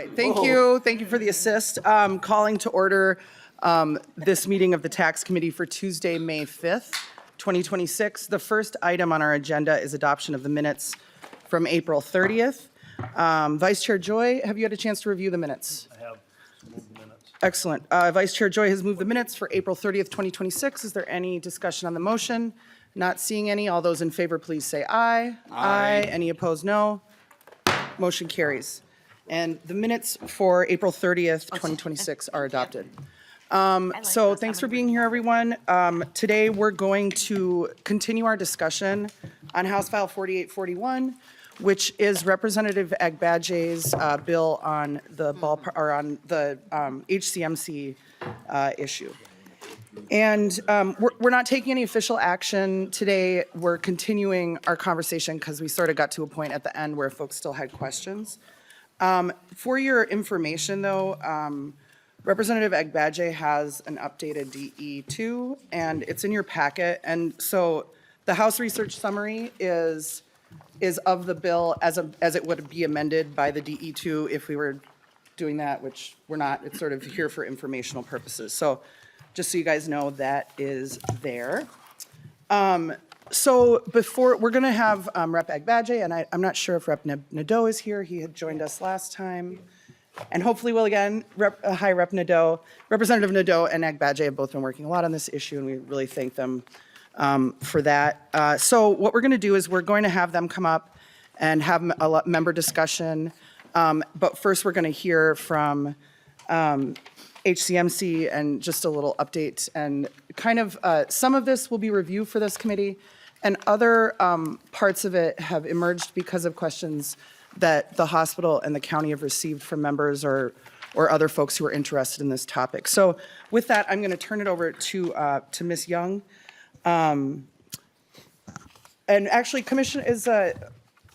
right, thank you. Thank you for the assist. Calling to order this meeting of the Tax Committee for Tuesday, May 5th, 2026. The first item on our agenda is adoption of the minutes from April 30th. Vice Chair Joy, have you had a chance to review the minutes? I have moved the minutes. Excellent. Vice Chair Joy has moved the minutes for April 30th, 2026. Is there any discussion on the motion? Not seeing any. All those in favor, please say aye. Aye. Any opposed, no. Motion carries. And the minutes for April 30th, 2026 are adopted. So thanks for being here, everyone. Today, we're going to continue our discussion on House File 4841, which is Representative Agbaje's bill on the ballpark, or on the HCMC issue. And we're not taking any official action today. We're continuing our conversation because we sort of got to a point at the end where folks still had questions. For your information, though, Representative Agbaje has an updated DE2, and it's in your packet. And so the House Research Summary is of the bill as it would be amended by the DE2 if we were doing that, which we're not. It's sort of here for informational purposes. So just so you guys know, that is there. So before, we're going to have Rep. Agbaje, and I'm not sure if Rep. Nadeau is here. He had joined us last time. And hopefully will again. Hi, Rep. Nadeau. Representative Nadeau and Agbaje have both been working a lot on this issue, and we really thank them for that. So what we're going to do is we're going to have them come up and have a member discussion. But first, we're going to hear from HCMC and just a little update. And kind of some of this will be review for this committee, and other parts of it have emerged because of questions that the hospital and the county have received from members or other folks who are interested in this topic. So with that, I'm going to turn it over to Ms. Young. And actually, Commissioner,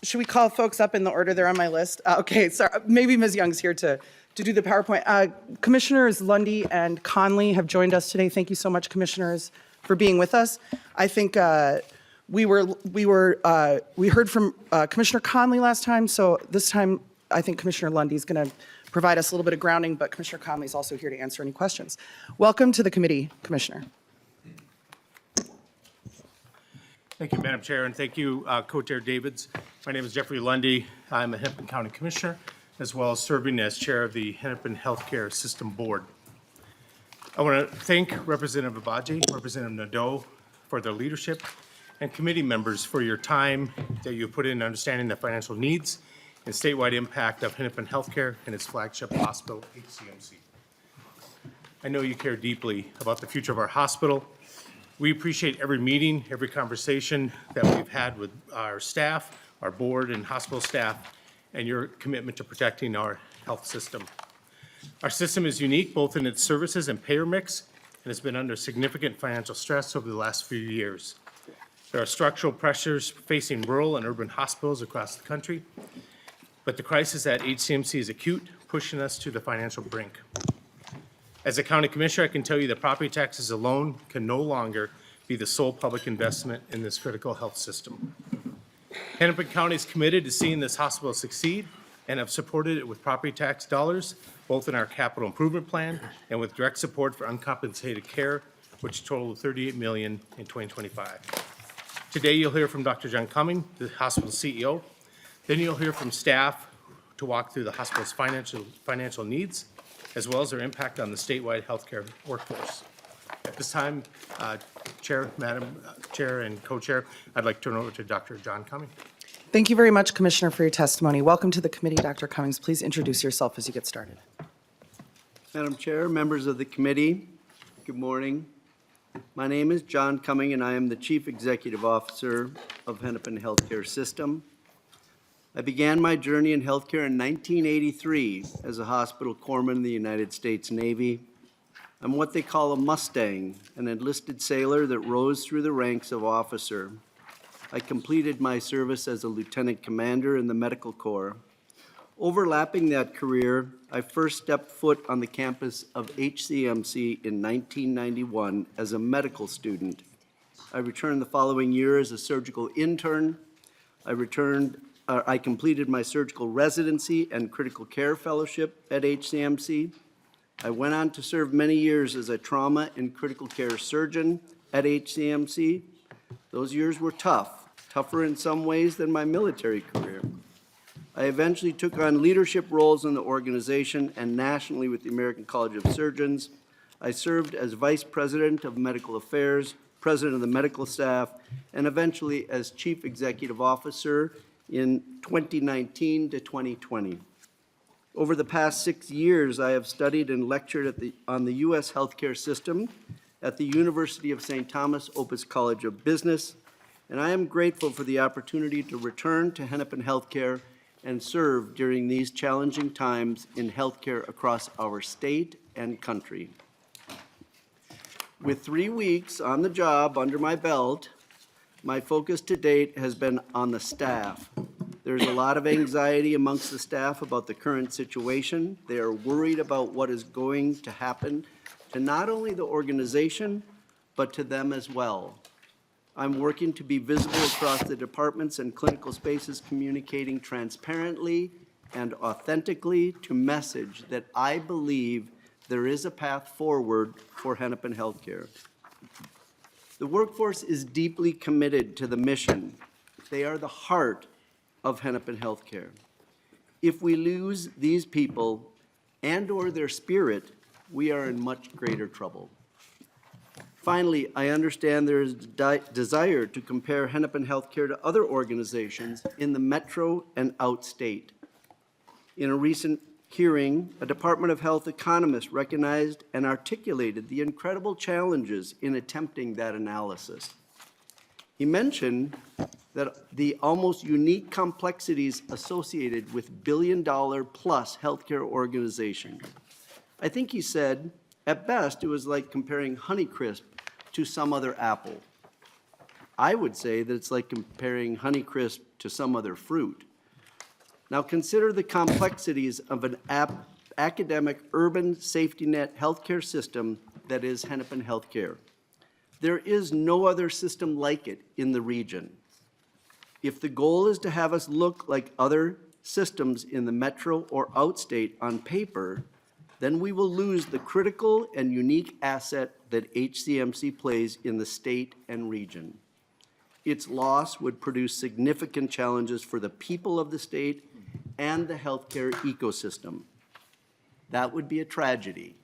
should we call folks up in the order they're on my list? Okay, so maybe Ms. Young's here to do the PowerPoint. Commissioners Lundy and Conley have joined us today. Thank you so much, commissioners, for being with us. I think we heard from Commissioner Conley last time, so this time I think Commissioner Lundy is going to provide us a little bit of grounding, but Commissioner Conley is also here to answer any questions. Welcome to the committee, Commissioner. Thank you, Madam Chair, and thank you, Co-Chair Davids. My name is Jeffrey Lundy. I'm a Hennepin County Commissioner, as well as serving as Chair of the Hennepin Healthcare System Board. I want to thank Representative Agbaje, Representative Nadeau for their leadership, and committee members for your time that you put in understanding the financial needs and statewide impact of Hennepin Healthcare and its flagship hospital, HCMC. I know you care deeply about the future of our hospital. We appreciate every meeting, every conversation that we've had with our staff, our board and hospital staff, and your commitment to protecting our health system. Our system is unique both in its services and payer mix, and has been under significant financial stress over the last few years. There are structural pressures facing rural and urban hospitals across the country, but the crisis at HCMC is acute, pushing us to the financial brink. As a county commissioner, I can tell you that property taxes alone can no longer be the sole public investment in this critical health system. Hennepin County is committed to seeing this hospital succeed and have supported it with property tax dollars, both in our capital improvement plan and with direct support for uncompensated care, which totaled $38 million in 2025. Today, you'll hear from Dr. John Cumming, the hospital CEO. Then you'll hear from staff to walk through the hospital's financial needs, as well as their impact on the statewide healthcare workforce. At this time, Chair, Madam Chair, and Co-Chair, I'd like to turn over to Dr. John Cumming. Thank you very much, Commissioner, for your testimony. Welcome to the committee, Dr. Cummings. Please introduce yourself as you get started. Madam Chair, members of the committee, good morning. My name is John Cumming, and I am the Chief Executive Officer of Hennepin Healthcare System. I began my journey in healthcare in 1983 as a hospital corpsman in the United States Navy. I'm what they call a Mustang, an enlisted sailor that rose through the ranks of officer. I completed my service as a lieutenant commander in the Medical Corps. Overlapping that career, I first stepped foot on the campus of HCMC in 1991 as a medical student. I returned the following year as a surgical intern. I returned I completed my surgical residency and critical care fellowship at HCMC. I went on to serve many years as a trauma and critical care surgeon at HCMC. Those years were tough, tougher in some ways than my military career. I eventually took on leadership roles in the organization and nationally with the American College of Surgeons. I served as Vice President of Medical Affairs, President of the Medical Staff, and eventually as Chief Executive Officer in 2019 to 2020. Over the past 6 years, I have studied and lectured on the U.S. healthcare system at the University of St. Thomas Opus College of Business, and I am grateful for the opportunity to return to Hennepin Healthcare and serve during these challenging times in healthcare across our state and country. With 3 weeks on the job under my belt, my focus to date has been on the staff. There's a lot of anxiety amongst the staff about the current situation. They are worried about what is going to happen to not only the organization, but to them as well. I'm working to be visible across the departments and clinical spaces, communicating transparently and authentically to message that I believe there is a path forward for Hennepin Healthcare. The workforce is deeply committed to the mission. They are the heart of Hennepin Healthcare. If we lose these people and/or their spirit, we are in much greater trouble. Finally, I understand there is desire to compare Hennepin Healthcare to other organizations in the metro and outstate. In a recent hearing, a Department of Health economist recognized and articulated the incredible challenges in attempting that analysis. He mentioned that the almost unique complexities associated with billion-dollar-plus healthcare organizations. I think he said, at best, it was like comparing Honeycrisp to some other apple. I would say that it's like comparing Honeycrisp to some other fruit. Now consider the complexities of an academic urban safety net healthcare system that is Hennepin Healthcare. There is no other system like it in the region. If the goal is to have us look like other systems in the metro or outstate on paper, then we will lose the critical and unique asset that HCMC plays in the state and region. Its loss would produce significant challenges for the people of the state and the healthcare ecosystem. That would be a tragedy.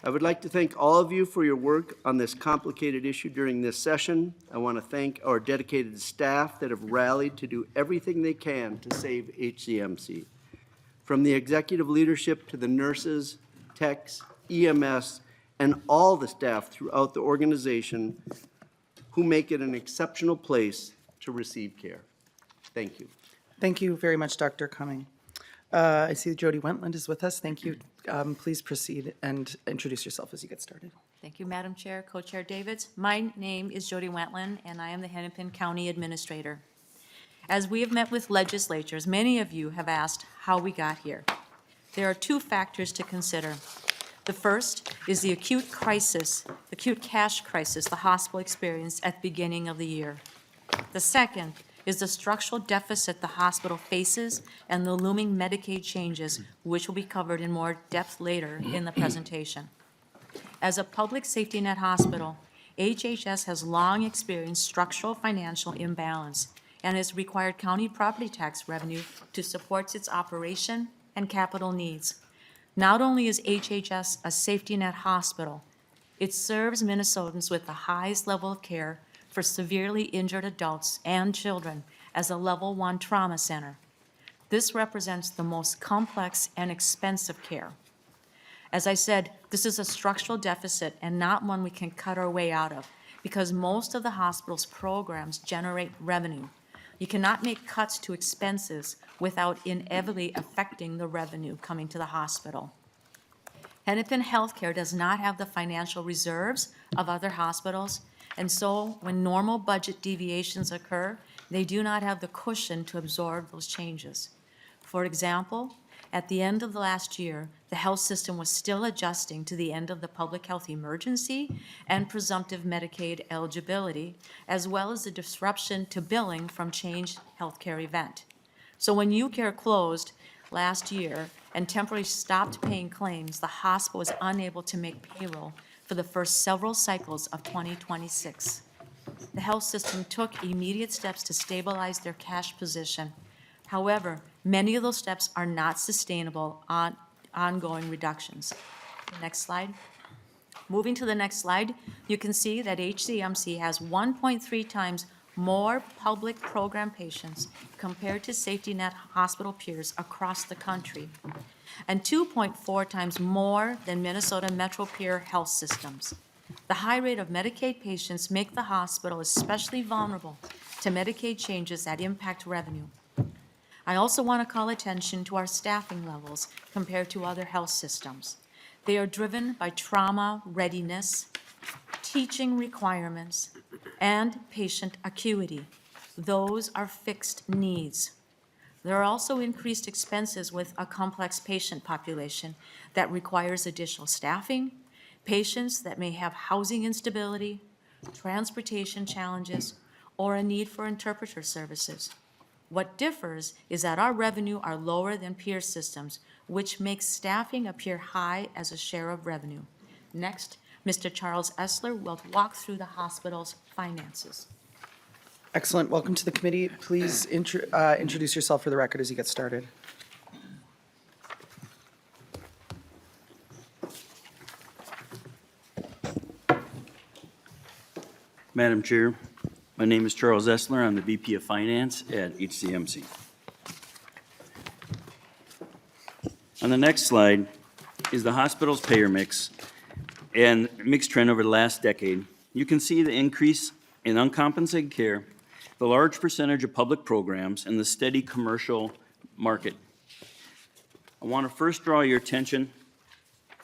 I would like to thank all of you for your work on this complicated issue during this session. I want to thank our dedicated staff that have rallied to do everything they can to save HCMC. From the executive leadership to the nurses, techs, EMS, and all the staff throughout the organization who make it an exceptional place to receive care. Thank you. Thank you very much, Dr. Cumming. I see Jody Wentland is with us. Thank you. Please proceed and introduce yourself as you get started. Thank you, Madam Chair, Co-Chair Davids. My name is Jody Wentland, and I am the Hennepin County Administrator. As we have met with legislatures, many of you have asked how we got here. There are 2 factors to consider. The first is the acute cash crisis the hospital experienced at the beginning of the year. The second is the structural deficit the hospital faces and the looming Medicaid changes, which will be covered in more depth later in the presentation. As a public safety net hospital, HHS has long experienced structural financial imbalance and has required county property tax revenue to support its operation and capital needs. Not only is HHS a safety net hospital, it serves Minnesotans with the highest level of care for severely injured adults and children as a level 1 trauma center. This represents the most complex and expensive care. As I said, this is a structural deficit and not one we can cut our way out of because most of the hospital's programs generate revenue. You cannot make cuts to expenses without inevitably affecting the revenue coming to the hospital. Hennepin Healthcare does not have the financial reserves of other hospitals, and so when normal budget deviations occur, they do not have the cushion to absorb those changes. For example, At the end of the last year, the health system was still adjusting to the end of the public health emergency and presumptive Medicaid eligibility, as well as the disruption to billing from changed healthcare event. So when UCare closed last year and temporarily stopped paying claims, the hospital was unable to make payroll for the first several cycles of 2026. The health system took immediate steps to stabilize their cash position. However, many of those steps are not sustainable on ongoing reductions. Next slide. Moving to the next slide, you can see that HCMC has 1.3 times more public program patients compared to safety net hospital peers across the country, and 2.4 times more than Minnesota Metro peer health systems. The high rate of Medicaid patients make the hospital especially vulnerable to Medicaid changes that impact revenue. I also want to call attention to our staffing levels compared to other health systems. They are driven by trauma readiness, teaching requirements, and patient acuity. Those are fixed needs. There are also increased expenses with a complex patient population that requires additional staffing, patients that may have housing instability, transportation challenges, or a need for interpreter services. What differs is that our revenue are lower than peer systems, which makes staffing appear high as a share of revenue. Next, Mr. Charles Essler will walk through the hospital's finances. Excellent. Welcome to the committee. Please introduce yourself for the record as you get started. Madam Chair, my name is Charles Essler. I'm the VP of Finance at HCMC. On the next slide is the hospital's payer mix and mixed trend over the last decade. You can see the increase in uncompensated care, the large percentage of public programs, and the steady commercial market. I want to first draw your attention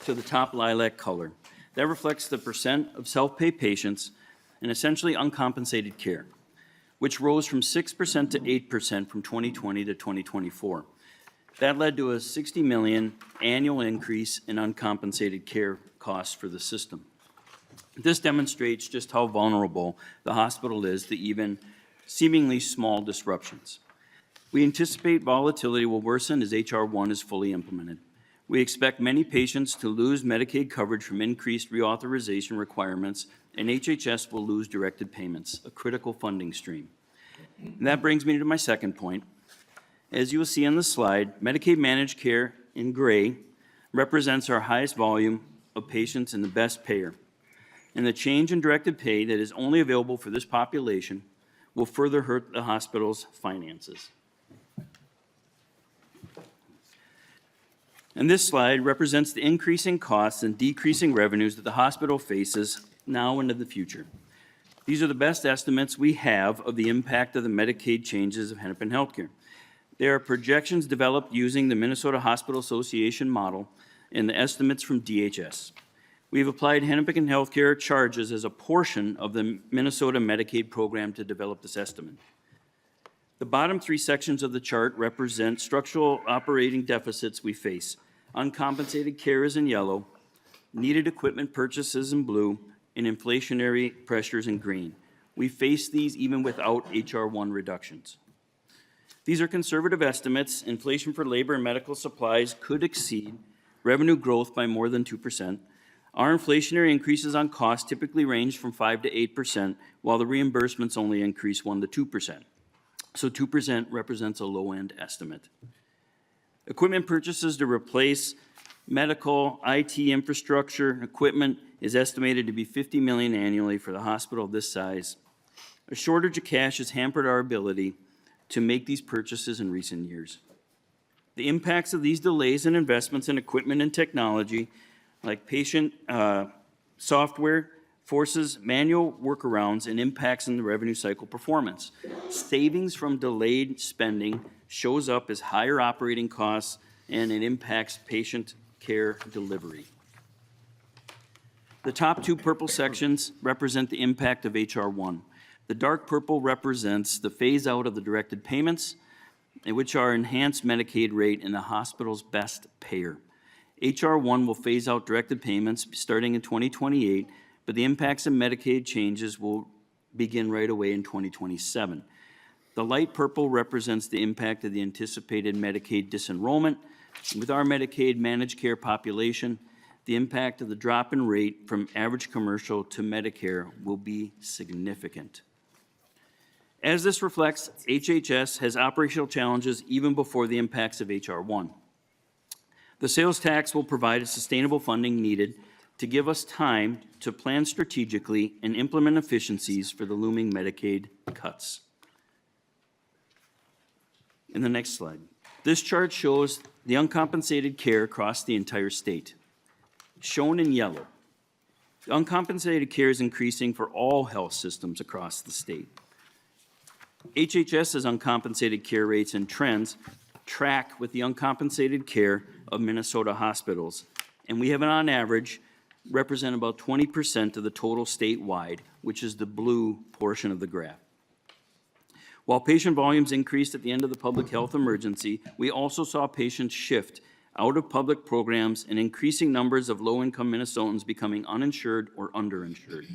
to the top lilac color. That reflects the percent of self-pay patients in essentially uncompensated care, which rose from 6% to 8% from 2020 to 2024. That led to a $60 million annual increase in uncompensated care costs for the system. This demonstrates just how vulnerable the hospital is to even seemingly small disruptions. We anticipate volatility will worsen as H.R. 1 is fully implemented. We expect many patients to lose Medicaid coverage from increased reauthorization requirements, and HHS will lose directed payments, a critical funding stream. And that brings me to my second point. As you will see on the slide, Medicaid managed care in gray represents our highest volume of patients and the best payer. And the change in directed pay that is only available for this population will further hurt the hospital's finances. And this slide represents the increasing costs and decreasing revenues that the hospital faces now and in the future. These are the best estimates we have of the impact of the Medicaid changes of Hennepin Healthcare. There are projections developed using the Minnesota Hospital Association model and the estimates from DHS. We've applied Hennepin Healthcare charges as a portion of the Minnesota Medicaid program to develop this estimate. The bottom three sections of the chart represent structural operating deficits we face. Uncompensated care is in yellow, needed equipment purchases in blue, and inflationary pressures in green. We face these even without H.R. 1 reductions. These are conservative estimates. Inflation for labor and medical supplies could exceed revenue growth by more than 2%. Our inflationary increases on costs typically range from 5 to 8%, while the reimbursements only increase 1 to 2%. So 2% represents a low-end estimate. Equipment purchases to replace medical, IT infrastructure, equipment is estimated to be $50 million annually for the hospital of this size. A shortage of cash has hampered our ability to make these purchases in recent years. The impacts of these delays in investments in equipment and technology, like patient software, forces manual workarounds and impacts in the revenue cycle performance. Savings from delayed spending shows up as higher operating costs, and it impacts patient care delivery. The top two purple sections represent the impact of H.R. 1. The dark purple represents the phase out of the directed payments, which are enhanced Medicaid rate and the hospital's best payer. HR 1 will phase out directed payments starting in 2028, but the impacts of Medicaid changes will begin right away in 2027. The light purple represents the impact of the anticipated Medicaid disenrollment. With our Medicaid managed care population, the impact of the drop in rate from average commercial to Medicare will be significant. As this reflects, HHS has operational challenges even before the impacts of HR 1. The sales tax will provide sustainable funding needed to give us time to plan strategically and implement efficiencies for the looming Medicaid cuts. In the next slide, this chart shows the uncompensated care across the entire state. Shown in yellow, the uncompensated care is increasing for all health systems across the state. HHS's uncompensated care rates and trends track with the uncompensated care of Minnesota hospitals, and we have on average represent about 20% of the total statewide, which is the blue portion of the graph. While patient volumes increased at the end of the public health emergency, we also saw patients shift out of public programs and increasing numbers of low-income Minnesotans becoming uninsured or underinsured.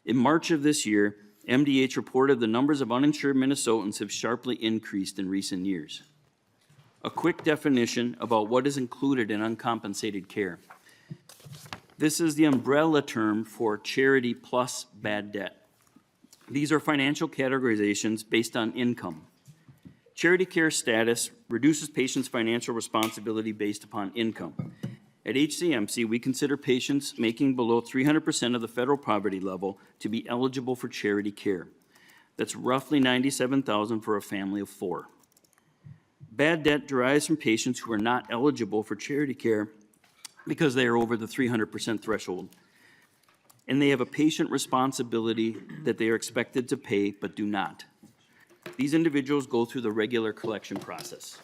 In March of this year, MDH reported the numbers of uninsured Minnesotans have sharply increased in recent years. A quick definition about what is included in uncompensated care. This is the umbrella term for charity plus bad debt. These are financial categorizations based on income. Charity care status reduces patients' financial responsibility based upon income. At HCMC, we consider patients making below 300% of the federal poverty level to be eligible for charity care. That's roughly $97,000 for a family of 4. Bad debt derives from patients who are not eligible for charity care because they are over the 300% threshold, and they have a patient responsibility that they are expected to pay but do not. These individuals go through the regular collection process.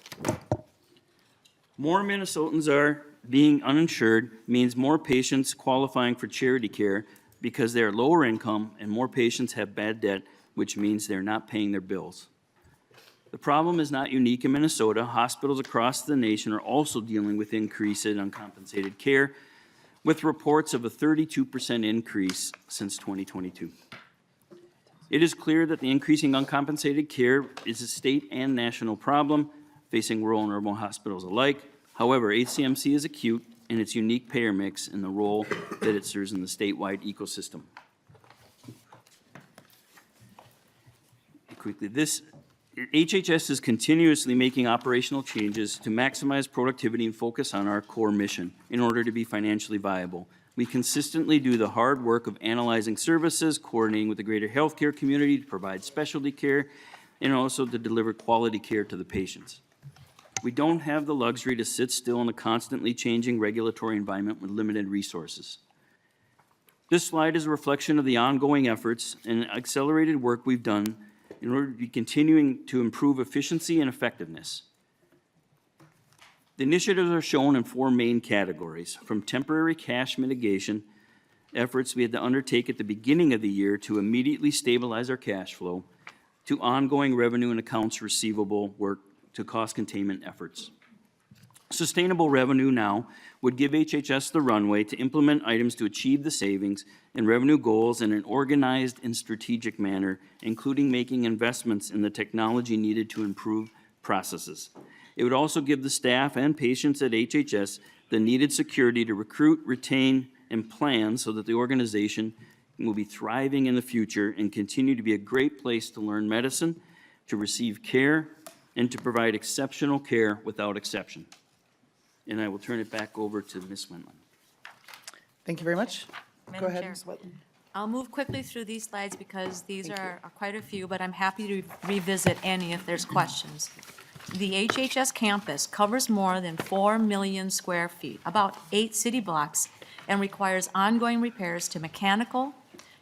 More Minnesotans are being uninsured means more patients qualifying for charity care because they are lower income, and more patients have bad debt, which means they're not paying their bills. The problem is not unique in Minnesota. Hospitals across the nation are also dealing with increase in uncompensated care, with reports of a 32% increase since 2022. It is clear that the increasing uncompensated care is a state and national problem facing rural and urban hospitals alike. However, HCMC is acute in its unique payer mix and the role that it serves in the statewide ecosystem. Quickly, HHS is continuously making operational changes to maximize productivity and focus on our core mission in order to be financially viable. We consistently do the hard work of analyzing services, coordinating with the greater healthcare community to provide specialty care, and also to deliver quality care to the patients. We don't have the luxury to sit still in a constantly changing regulatory environment with limited resources. This slide is a reflection of the ongoing efforts and accelerated work we've done in order to be continuing to improve efficiency and effectiveness. The initiatives are shown in 4 main categories, from temporary cash mitigation efforts we had to undertake at the beginning of the year to immediately stabilize our cash flow, to ongoing revenue and accounts receivable work, to cost containment efforts. Sustainable revenue now would give HHS the runway to implement items to achieve the savings and revenue goals in an organized and strategic manner, including making investments in the technology needed to improve processes. It would also give the staff and patients at HHS the needed security to recruit, retain, and plan so that the organization will be thriving in the future and continue to be a great place to learn medicine, to receive care, and to provide exceptional care without exception. And I will turn it back over to Ms. Wendland. Thank you very much. Go Madam ahead, Chair. Ms. Wetland. I'll move quickly through these slides because these are quite a few, but I'm happy to revisit any if there's questions. The HHS campus covers more than 4 million square feet, about 8 city blocks, and requires ongoing repairs to mechanical,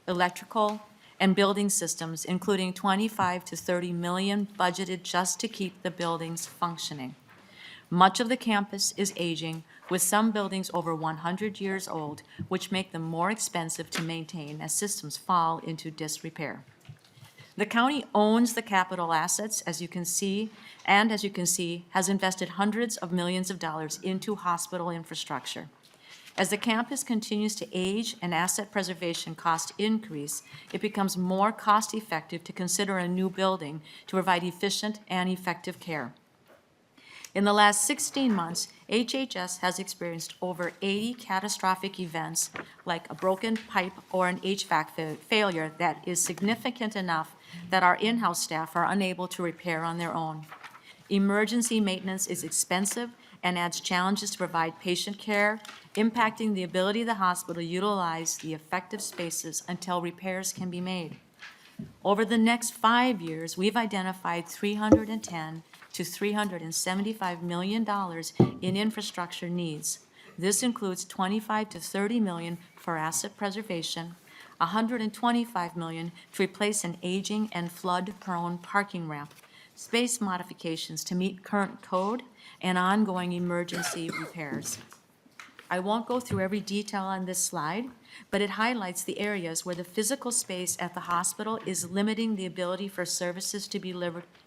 electrical, and building systems, including 25 to 30 million budgeted just to keep the buildings functioning. Much of the campus is aging, with some buildings over 100 years old, which make them more expensive to maintain as systems fall into disrepair. The county owns the capital assets, as you can see, and as you can see, has invested hundreds of millions of dollars into hospital infrastructure. As the campus continues to age and asset preservation costs increase, it becomes more cost-effective to consider a new building to provide efficient and effective care. In the last 16 months, HHS has experienced over 80 catastrophic events, like a broken pipe or an HVAC failure that is significant enough that our in-house staff are unable to repair on their own. Emergency maintenance is expensive and adds challenges to provide patient care, impacting the ability of the hospital to utilize the effective spaces until repairs can be made. Over the next 5 years, we've identified $310 to $375 million in infrastructure needs. This includes $25 to $30 million for asset preservation, $125 million to replace an aging and flood-prone parking ramp, space modifications to meet current code, and ongoing emergency repairs. I won't go through every detail on this slide, but it highlights the areas where the physical space at the hospital is limiting the ability for services to be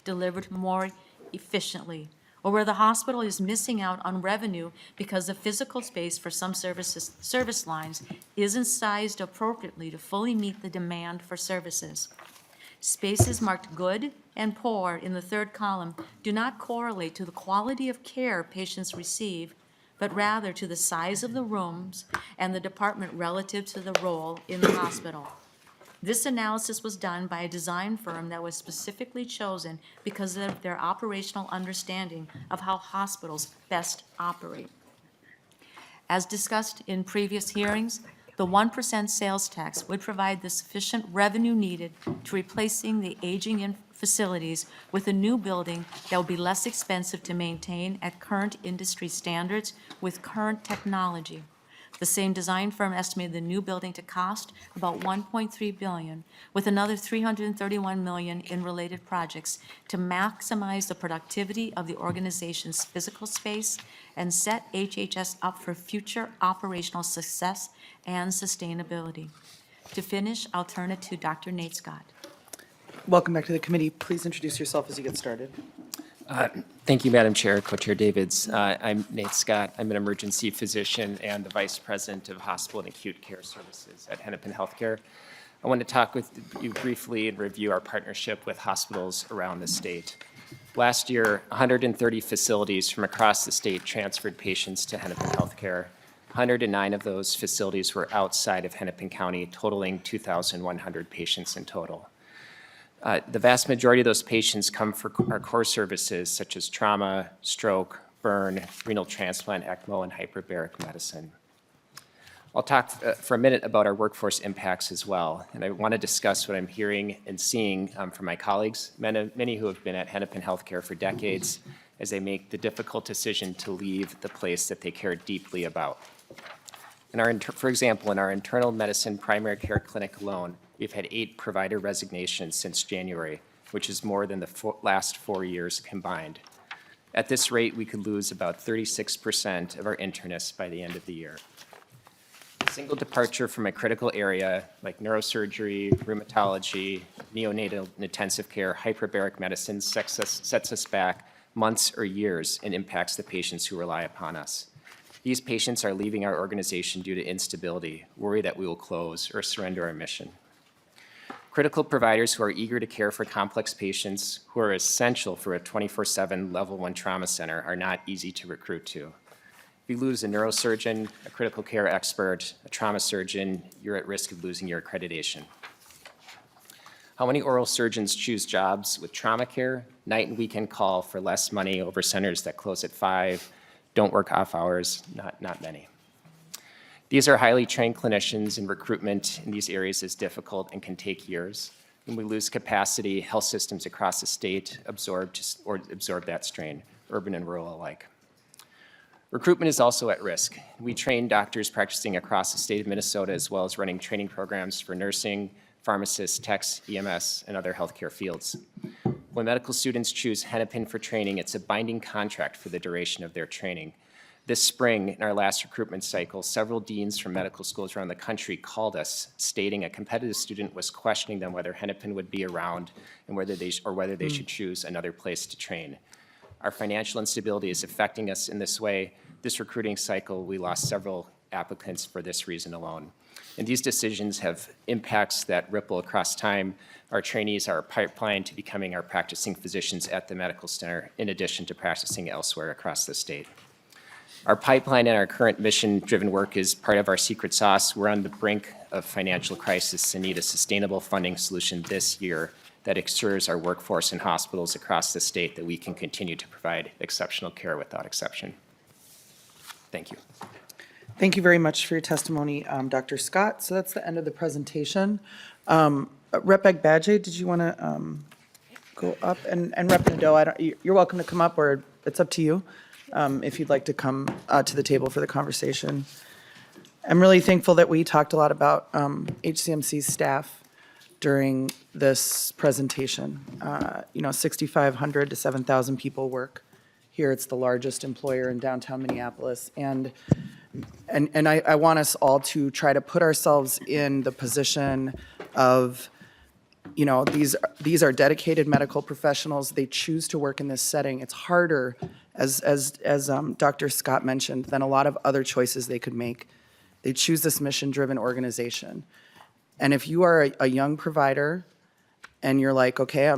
delivered more efficiently, or where the hospital is missing out on revenue because the physical space for some service lines isn't sized appropriately to fully meet the demand for services. Spaces marked good and poor in the third column do not correlate to the quality of care patients receive, but rather to the size of the rooms and the department relative to the role in the hospital. This analysis was done by a design firm that was specifically chosen because of their operational understanding of how hospitals best operate. As discussed in previous hearings, the 1% sales tax would provide the sufficient revenue needed to replacing the aging facilities with a new building that will be less expensive to maintain at current industry standards with current technology. The same design firm estimated the new building to cost about $1.3 billion, with another $331 million in related projects to maximize the productivity of the organization's physical space and set HHS up for future operational success and sustainability. To finish, I'll turn it to Dr. Nate Scott. Welcome back to the committee. Please introduce yourself as you get started. Thank you, Madam Chair, Co-Chair Davids. I'm Nate Scott. I'm an emergency physician and the Vice President of Hospital and Acute Care Services at Hennepin Healthcare. I want to talk with you briefly and review our partnership with hospitals around the state. Last year, 130 facilities from across the state transferred patients to Hennepin Healthcare. 109 of those facilities were outside of Hennepin County, totaling 2,100 patients in total. The vast majority of those patients come for our core services such as trauma, stroke, burn, renal transplant, ECMO, and hyperbaric medicine. I'll talk for a minute about our workforce impacts as well, and I want to discuss what I'm hearing and seeing from my colleagues, many who have been at Hennepin Healthcare for decades, as they make the difficult decision to leave the place that they care deeply about. For example, in our internal medicine primary care clinic alone, we've had 8 provider resignations since January, which is more than the last 4 years combined. At this rate, we could lose about 36% of our internists by the end of the year. A single departure from a critical area like neurosurgery, rheumatology, neonatal intensive care, hyperbaric medicine sets us back months or years and impacts the patients who rely upon us. These patients are leaving our organization due to instability, worry that we will close, or surrender our mission. Critical providers who are eager to care for complex patients who are essential for a 24/7 level 1 trauma center are not easy to recruit to. If you lose a neurosurgeon, a critical care expert, a trauma surgeon, you're at risk of losing your accreditation. How many oral surgeons choose jobs with trauma care, night and weekend call for less money over centers that close at 5, don't work off hours? Not many. These are highly trained clinicians, and recruitment in these areas is difficult and can take years. When we lose capacity, health systems across the state absorb that strain, urban and rural alike. Recruitment is also at risk. We train doctors practicing across the state of Minnesota, as well as running training programs for nursing, pharmacists, techs, EMS, and other healthcare fields. When medical students choose Hennepin for training, it's a binding contract for the duration of their training. This spring, in our last recruitment cycle, several deans from medical schools around the country called us stating a competitive student was questioning them whether Hennepin would be around and whether they should choose another place to train. Our financial instability is affecting us in this way. This recruiting cycle, we lost several applicants for this reason alone. And these decisions have impacts that ripple across time. Our trainees are pipeline to becoming our practicing physicians at the medical center, in addition to practicing elsewhere across the state. Our pipeline and our current mission-driven work is part of our secret sauce. We're on the brink of financial crisis and need a sustainable funding solution this year that assures our workforce and hospitals across the state that we can continue to provide exceptional care without exception. Thank you. Thank you very much for your testimony, Dr. Scott. So that's the end of the presentation. Rep. Agbaje, did you want to go up? And Rep. Nadeau, you're welcome to come up, or it's up to you if you'd like to come to the table for the conversation. I'm really thankful that we talked a lot about HCMC's staff during this presentation. 6,500 to 7,000 people work here. It's the largest employer in downtown Minneapolis. And I want us all to try to put ourselves in the position of, these are dedicated medical professionals. They choose to work in this setting. It's harder, as Dr. Scott mentioned, than a lot of other choices they could make. They choose this mission-driven organization. And if you are a young provider and you're like, okay,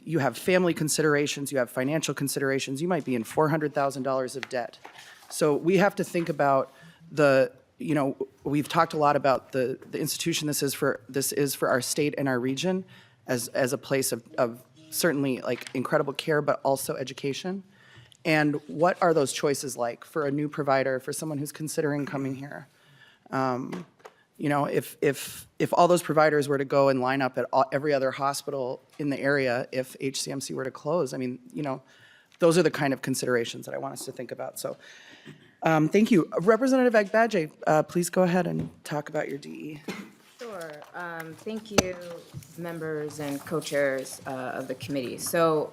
you have family considerations, you have financial considerations, you might be in $400,000 of debt. So we have to think about we've talked a lot about the institution this is for our state and our region as a place of certainly like incredible care, but also education. And what are those choices like for a new provider, for someone who's considering coming here? If all those providers were to go and line up at every other hospital in the area, if HCMC were to close, those are the kind of considerations that I want us to think about. So thank you. Representative Agbaje, please go ahead and talk about your DE. Sure. Thank you, members and co-chairs of the committee. So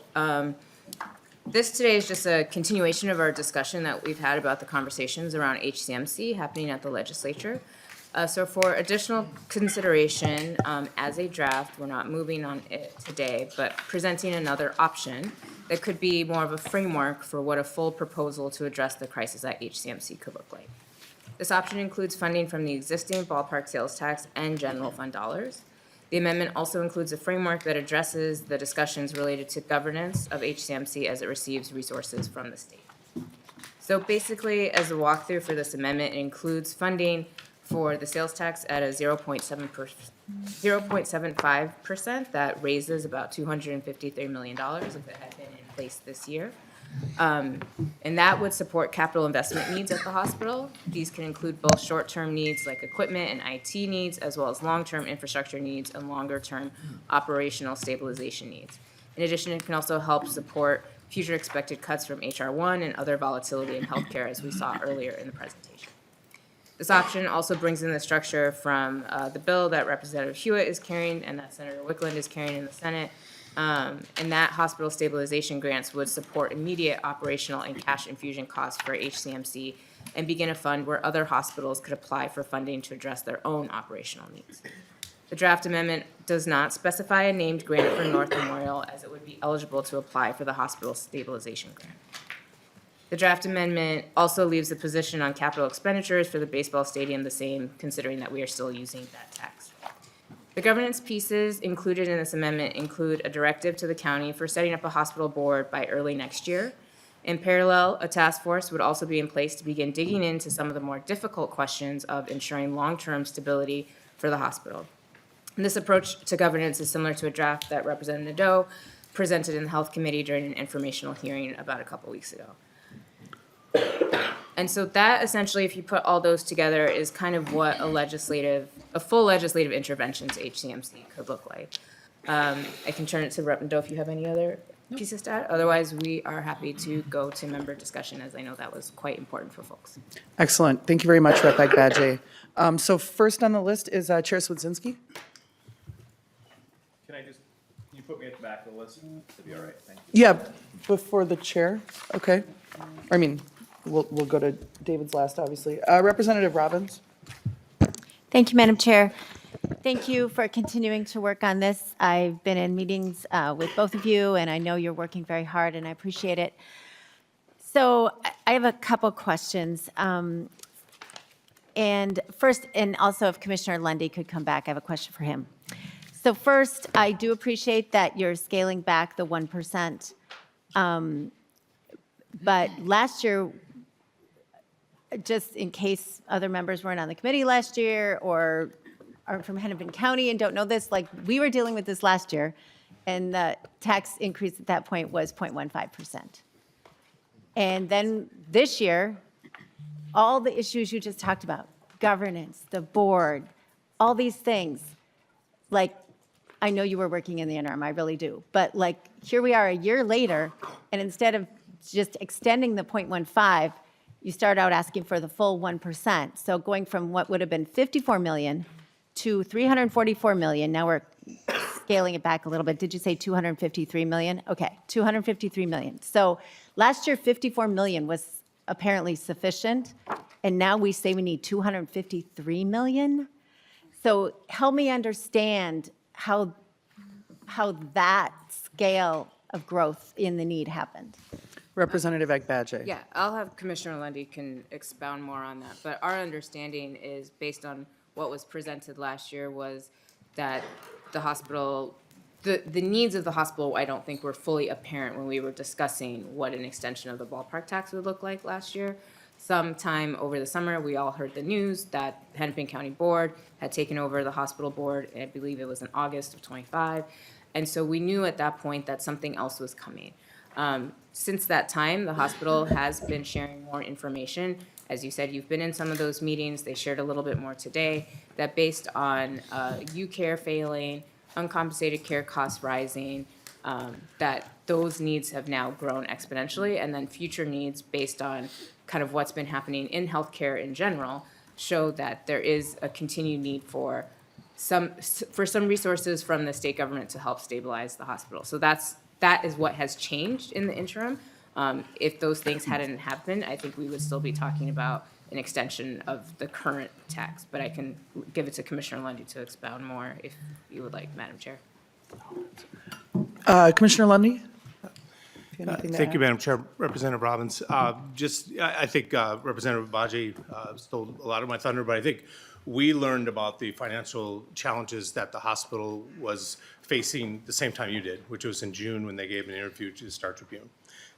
this today is just a continuation of our discussion that we've had about the conversations around HCMC happening at the legislature. So for additional consideration, as a draft, we're not moving on it today, but presenting another option that could be more of a framework for what a full proposal to address the crisis at HCMC could look like. This option includes funding from the existing ballpark sales tax and general fund dollars. The amendment also includes a framework that addresses the discussions related to governance of HCMC as it receives resources from the state. So basically, as a walkthrough for this amendment, it includes funding for the sales tax at a 0.75% that raises about $253 million if it had been in place this year. And that would support capital investment needs at the hospital. These can include both short-term needs like equipment and IT needs, as well as long-term infrastructure needs and longer-term operational stabilization needs. In addition, it can also help support future expected cuts from HR 1 and other volatility in healthcare, as we saw earlier in the presentation. This option also brings in the structure from the bill that Representative Hewitt is carrying and that Senator Wickland is carrying in the Senate. And that hospital stabilization grants would support immediate operational and cash infusion costs for HCMC and begin a fund where other hospitals could apply for funding to address their own operational needs. The draft amendment does not specify a named grant for North Memorial, as it would be eligible to apply for the hospital stabilization grant. The draft amendment also leaves the position on capital expenditures for the baseball stadium the same, considering that we are still using that tax. The governance pieces included in this amendment include a directive to the county for setting up a hospital board by early next year. In parallel, a task force would also be in place to begin digging into some of the more difficult questions of ensuring long-term stability for the hospital. And this approach to governance is similar to a draft that Representative Nadeau presented in the Health Committee during an informational hearing about a couple weeks ago. And so that essentially, if you put all those together, is kind of what a full legislative intervention to HCMC could look like. I can turn it to Rep. Nadeau if you have any other pieces to add. Otherwise, we are happy to go to member discussion, as I know that was quite important for folks. Excellent. Thank you very much, Rep. Agbaje. So first on the list is Chair Swedzinski. Can you put me at the back of the list? That'd be all right, thank you. Yeah, before the chair. Okay. We'll go to David's last, obviously. Representative Robbins? Thank you, Madam Chair. Thank you for continuing to work on this. I've been in meetings with both of you, and I know you're working very hard, and I appreciate it. So I have a couple questions. And first, and also if Commissioner Lundy could come back, I have a question for him. So first, I do appreciate that you're scaling back the 1%. But last year, just in case other members weren't on the committee last year or are from Hennepin County and don't know this, like, we were dealing with this last year, and the tax increase at that point was 0.15%. And then this year, all the issues you just talked about, governance, the board, all these things, like, I know you were working in the interim, I really do, but like, here we are a year later, and instead of just extending the 0.15, you start out asking for the full 1%. So going from what would have been 54 million to 344 million, now we're scaling it back a little bit. Did you say 253 million? Okay, 253 million. So last year, 54 million was apparently sufficient, and now we say we need 253 million? So help me understand how that scale of growth in the need happened. Representative Agbaje? Yeah, I'll have Commissioner Lundy can expound more on that, but our understanding is, based on what was presented last year, was that the hospital, the needs of the hospital, I don't think were fully apparent when we were discussing what an extension of the ballpark tax would look like last year. Sometime over the summer, we all heard the news that Hennepin County Board had taken over the hospital board, I believe it was in August of '25, and so we knew at that point that something else was coming. Since that time, the hospital has been sharing more information. As you said, you've been in some of those meetings. They shared a little bit more today, that based on U-Care failing, uncompensated care costs rising, that those needs have now grown exponentially, and then future needs based on kind of what's been happening in healthcare in general show that there is a continued need for some resources from the state government to help stabilize the hospital. So that is what has changed in the interim. If those things hadn't happened, I think we would still be talking about an extension of the current tax. But I can give it to Commissioner Lundy to expound more if you would like, Madam Chair. Commissioner Lundy? Anything to Thank you, add? Madam Chair. Representative Robbins, I think Representative Agbaje stole a lot of my thunder, but I think we learned about the financial challenges that the hospital was facing the same time you did, which was in June when they gave an interview to the Star Tribune,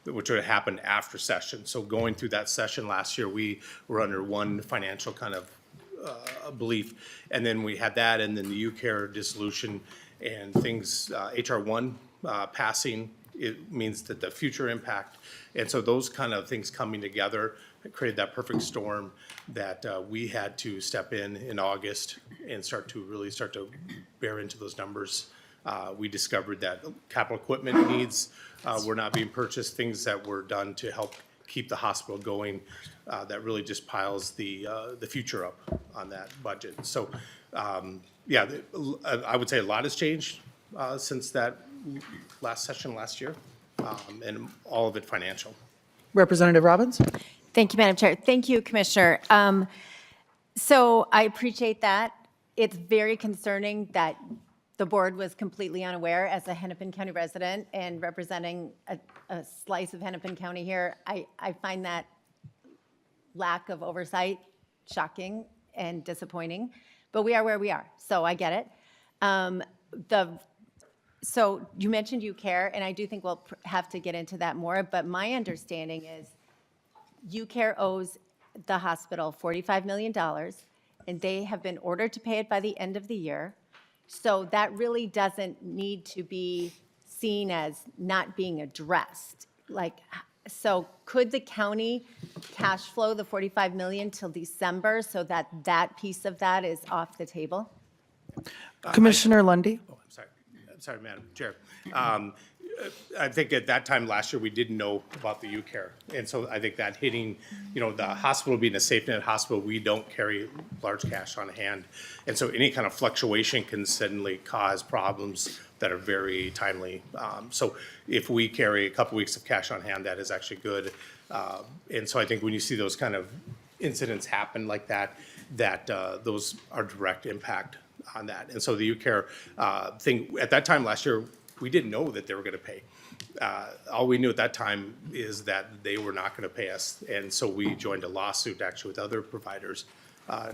which would have happened after session. So going through that session last year, we were under one financial kind of belief. And then we had that, and then the U-Care dissolution and things, HR 1 passing, it means that the future impact. And so those kind of things coming together created that perfect storm that we had to step in August and start to bear into those numbers. We discovered that capital equipment needs were not being purchased, things that were done to help keep the hospital going, that really just piles the future up on that budget. So, yeah, I would say a lot has changed since that last session last year, and all of it financial. Representative Robbins? Thank you, Madam Chair. Thank you, Commissioner. So I appreciate that. It's very concerning that the board was completely unaware. As a Hennepin County resident and representing a slice of Hennepin County here, I find that lack of oversight shocking and disappointing. But we are where we are, so I get it. So you mentioned U-Care, and I do think we'll have to get into that more, but my understanding is U-Care owes the hospital $45 million, and they have been ordered to pay it by the end of the year. So that really doesn't need to be seen as not being addressed. So could the county cash flow the $45 million till December so that that piece of that is off the table? Commissioner Lundy? Oh, I'm sorry, Madam Chair. I think at that time last year, we didn't know about the U-Care. And so I think that hitting, the hospital being a safe net hospital, we don't carry large cash on hand. And so any kind of fluctuation can suddenly cause problems that are very timely. So if we carry a couple weeks of cash on hand, that is actually good. And so I think when you see those kind of incidents happen like that, those are direct impact on that. And so the UCare thing, at that time last year, we didn't know that they were going to pay. All we knew at that time is that they were not going to pay us. And so we joined a lawsuit actually with other providers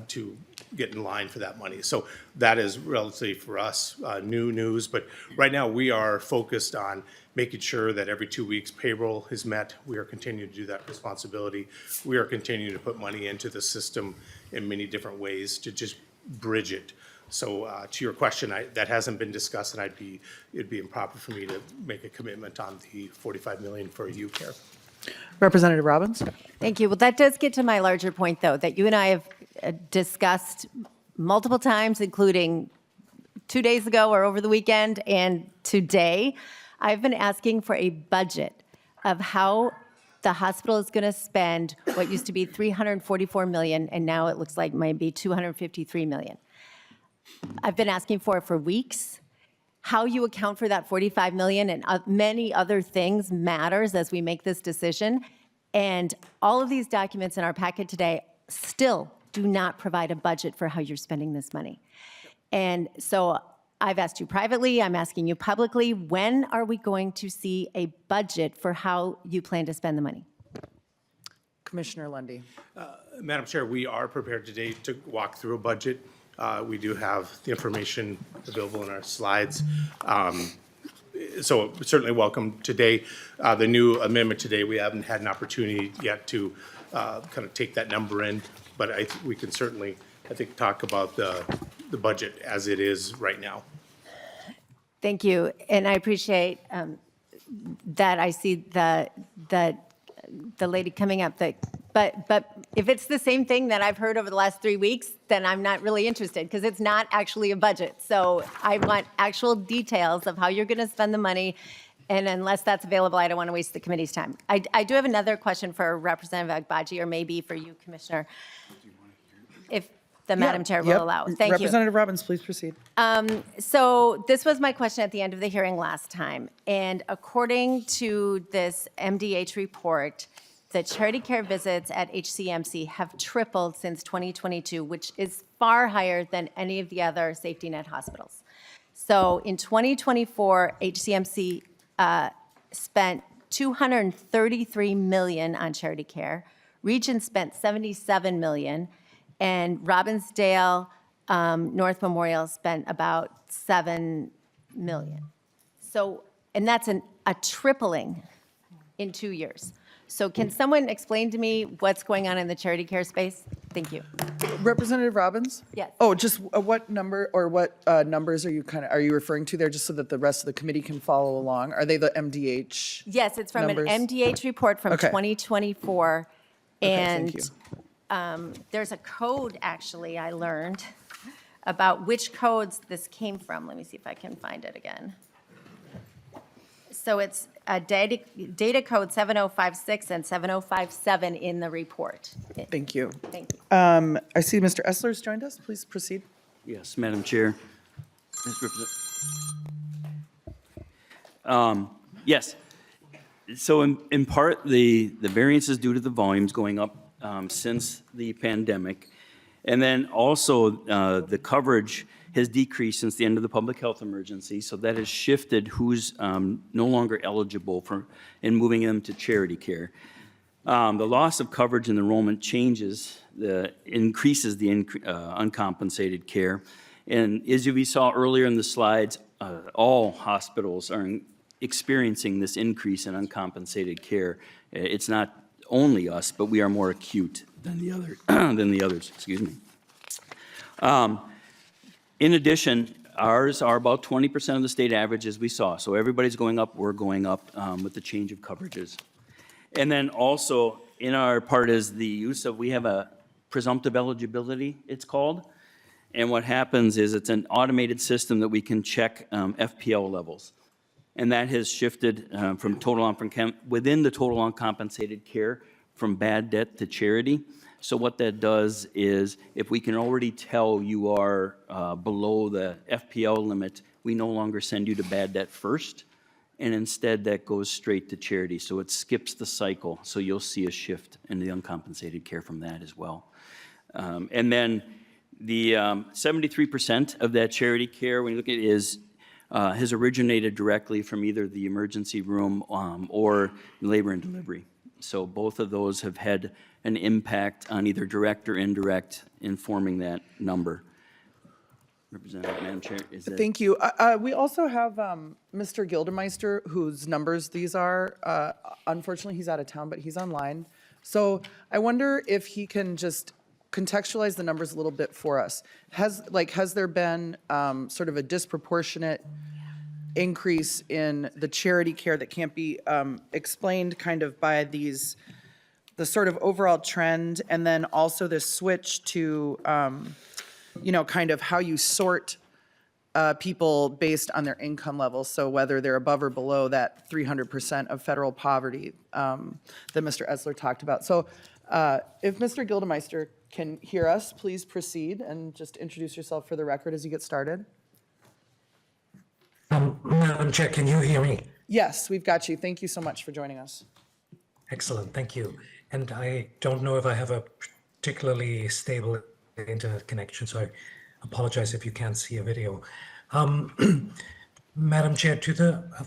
to get in line for that money. So that is relatively for us new news. But right now we are focused on making sure that every 2 weeks payroll is met. We are continuing to do that responsibility. We are continuing to put money into the system in many different ways to just bridge it. So to your question, that hasn't been discussed, and it'd be improper for me to make a commitment on the $45 million for UCare. Representative Robbins? Thank you. Well, that does get to my larger point, though, that you and I have discussed multiple times, including 2 days ago or over the weekend and today. I've been asking for a budget of how the hospital is going to spend what used to be $344 million, and now it looks like might be $253 million. I've been asking for it for weeks. How you account for that $45 million and many other things matters as we make this decision. And all of these documents in our packet today still do not provide a budget for how you're spending this money. And so I've asked you privately, I'm asking you publicly, when are we going to see a budget for how you plan to spend the money? Commissioner Lundy. Madam Chair, we are prepared today to walk through a budget. We do have the information available in our slides. So certainly welcome today. The new amendment today, we haven't had an opportunity yet to kind of take that number in, but we can certainly, I think, talk about the budget as it is right now. Thank you, and I appreciate that. I see the lady coming up. But if it's the same thing that I've heard over the last 3 weeks, then I'm not really interested because it's not actually a budget. So I want actual details of how you're going to spend the money, and unless that's available, I don't want to waste the committee's time. I do have another question for Representative Agbaje, or maybe for you, Commissioner, if the Madam Chair will Yep. allow. Thank you. Representative Robbins, please proceed. So this was my question at the end of the hearing last time, and according to this MDH report, the charity care visits at HCMC have tripled since 2022, which is far higher than any of the other safety net hospitals. So in 2024, HCMC spent $233 million on charity care. Region spent $77 million, and Robbinsdale North Memorial spent about $7 million. So, and that's a tripling in 2 years. So can someone explain to me what's going on in the charity care space? Thank you. Representative Robbins? Yes. Oh, just what number or what numbers are you referring to there, just so that the rest of the committee can follow along? Are they the MDH? Yes, it's from numbers? an MDH report from Okay. 2024. thank And there's a code, actually, I learned about which codes this came from. Let me see if I can find it again. So it's a data code 7056 and 7057 in the report. Thank you. Thank you. I see Mr. Essler's joined us. Please proceed. Yes, Madam Chair. Yes. So in part, the variance is due to the volumes going up since the pandemic. And then also, the coverage has decreased since the end of the public health emergency. So that has shifted who's no longer eligible for, and moving them to charity care. The loss of coverage and enrollment increases the uncompensated care. And as we saw earlier in the slides, all hospitals are experiencing this increase in uncompensated care. It's not only us, but we are more acute than the others, excuse me. In addition, ours are about 20% of the state average, as we saw. So everybody's going up, we're going up with the change of coverages. And then also, in our part is the use of, we have a presumptive eligibility, it's called. And what happens is it's an automated system that we can check FPL levels. And that has shifted within the total uncompensated care from bad debt to charity. So what that does is, if we can already tell you are below the FPL limit, we no longer send you to bad debt first, and instead that goes straight to charity. So it skips the cycle. So you'll see a shift in the uncompensated care from that as well. And then the 73% of that charity care, when you look at it, has originated directly from either the emergency room or labor and delivery. So both of those have had an impact on either direct or indirect in forming that number. Representative, Madam Chair, is that? Thank you. We also have Mr. Gildemeister, whose numbers these are. Unfortunately, he's out of town, but he's online. So I wonder if he can just contextualize the numbers a little bit for us. Has there been sort of a disproportionate increase in the charity care that can't be explained kind of by the sort of overall trend, and then also this switch to kind of how you sort people based on their income level, so whether they're above or below that 300% of federal poverty that Mr. Esler talked about. So if Mr. Gildemeister can hear us, please proceed and just introduce yourself for the record as you get started. Madam Chair, can you hear me? Yes, we've got you. Thank you so much for joining us. Excellent, thank you. And I don't know if I have a particularly stable internet connection, so I apologize if you can't see a video. Madam Chair,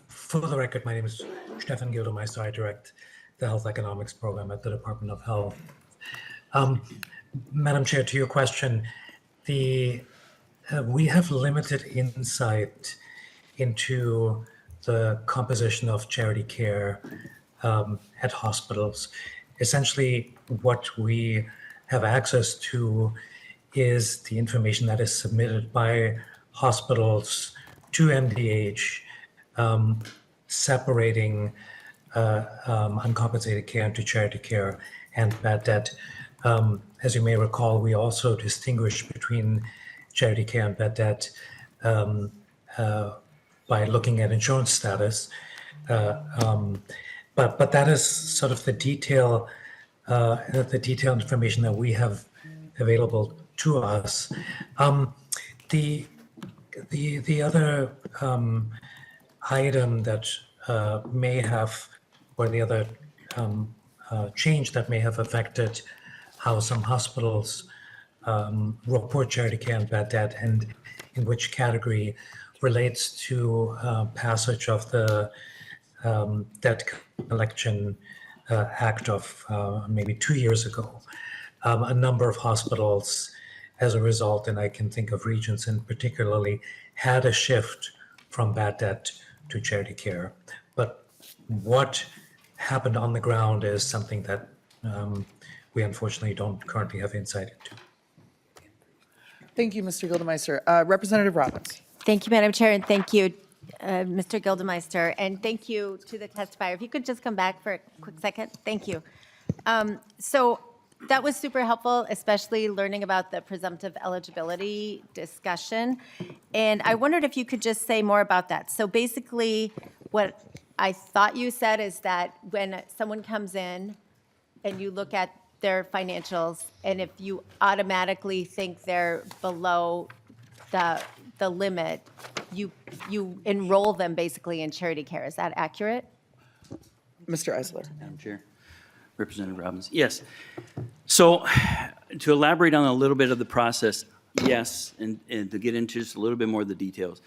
for the record, my name is Stefan Gildemeister. I direct the Health Economics Program at the Department of Health. Madam Chair, to your question, we have limited insight into the composition of charity care at hospitals. Essentially, what we have access to is the information that is submitted by hospitals to MDH, separating uncompensated care into charity care and bad debt. As you may recall, we also distinguish between charity care and bad debt by looking at insurance status. But that is sort of the detailed information that we have available to us. The other item that may have, or the other change that may have affected how some hospitals report charity care and bad debt, and in which category, relates to passage of the Debt Collection Act of maybe 2 years ago. A number of hospitals, as a result, and I can think of regions in particularly, had a shift from bad debt to charity care. But what happened on the ground is something that we unfortunately don't currently have insight into. Thank you, Mr. Gildemeister. Representative Robbins. Thank you, Madam Chair, and thank you, Mr. Gildemeister, and thank you to the testifier. If you could just come back for a quick second. Thank you. So that was super helpful, especially learning about the presumptive eligibility discussion. And I wondered if you could just say more about that. So basically, what I thought you said is that when someone comes in and you look at their financials, and if you automatically think they're below the limit, you enroll them basically in charity care. Is that accurate? Mr. Eisler. Madam Chair, Representative Robbins. Yes. So to elaborate on a little bit of the process, yes, and to get into just a little bit more of the details.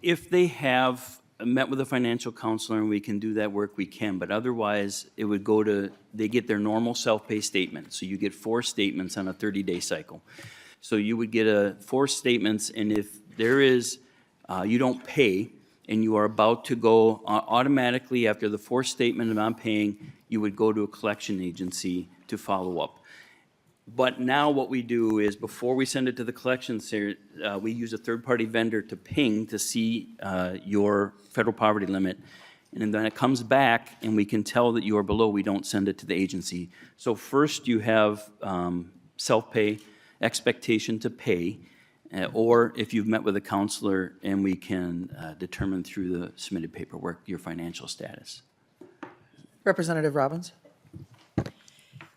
If they have met with a financial counselor and we can do that work, we can, but otherwise it would go to, they get their normal self-pay statement. So you get 4 statements on a 30-day cycle. So you would get 4 statements, and if there is, you don't pay, and you are about to go automatically after the 4th statement of I'm paying, you would go to a collection agency to follow up. But now what we do is before we send it to the collection center, we use a third-party vendor to ping to see your federal poverty limit. And then it comes back and we can tell that you are below, we don't send it to the agency. So first you have self-pay, expectation to pay, or if you've met with a counselor and we can determine through the submitted paperwork your financial status. Representative Robbins.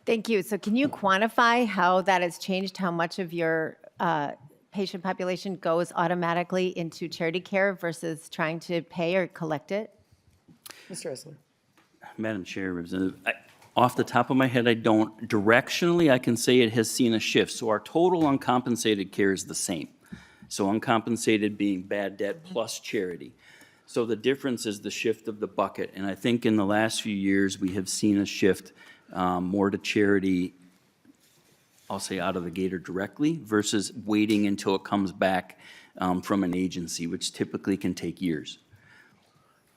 Thank you. So can you quantify how that has changed, how much of your patient population goes automatically into charity care versus trying to pay or collect it? Mr. Isler. Madam Chair, Representative, off the top of my head, I don't. Directionally, I can say it has seen a shift. So our total uncompensated care is the same. So uncompensated being bad debt plus charity. So the difference is the shift of the bucket. And I think in the last few years, we have seen a shift more to charity, I'll say out of the gate or directly, versus waiting until it comes back from an agency, which typically can take years.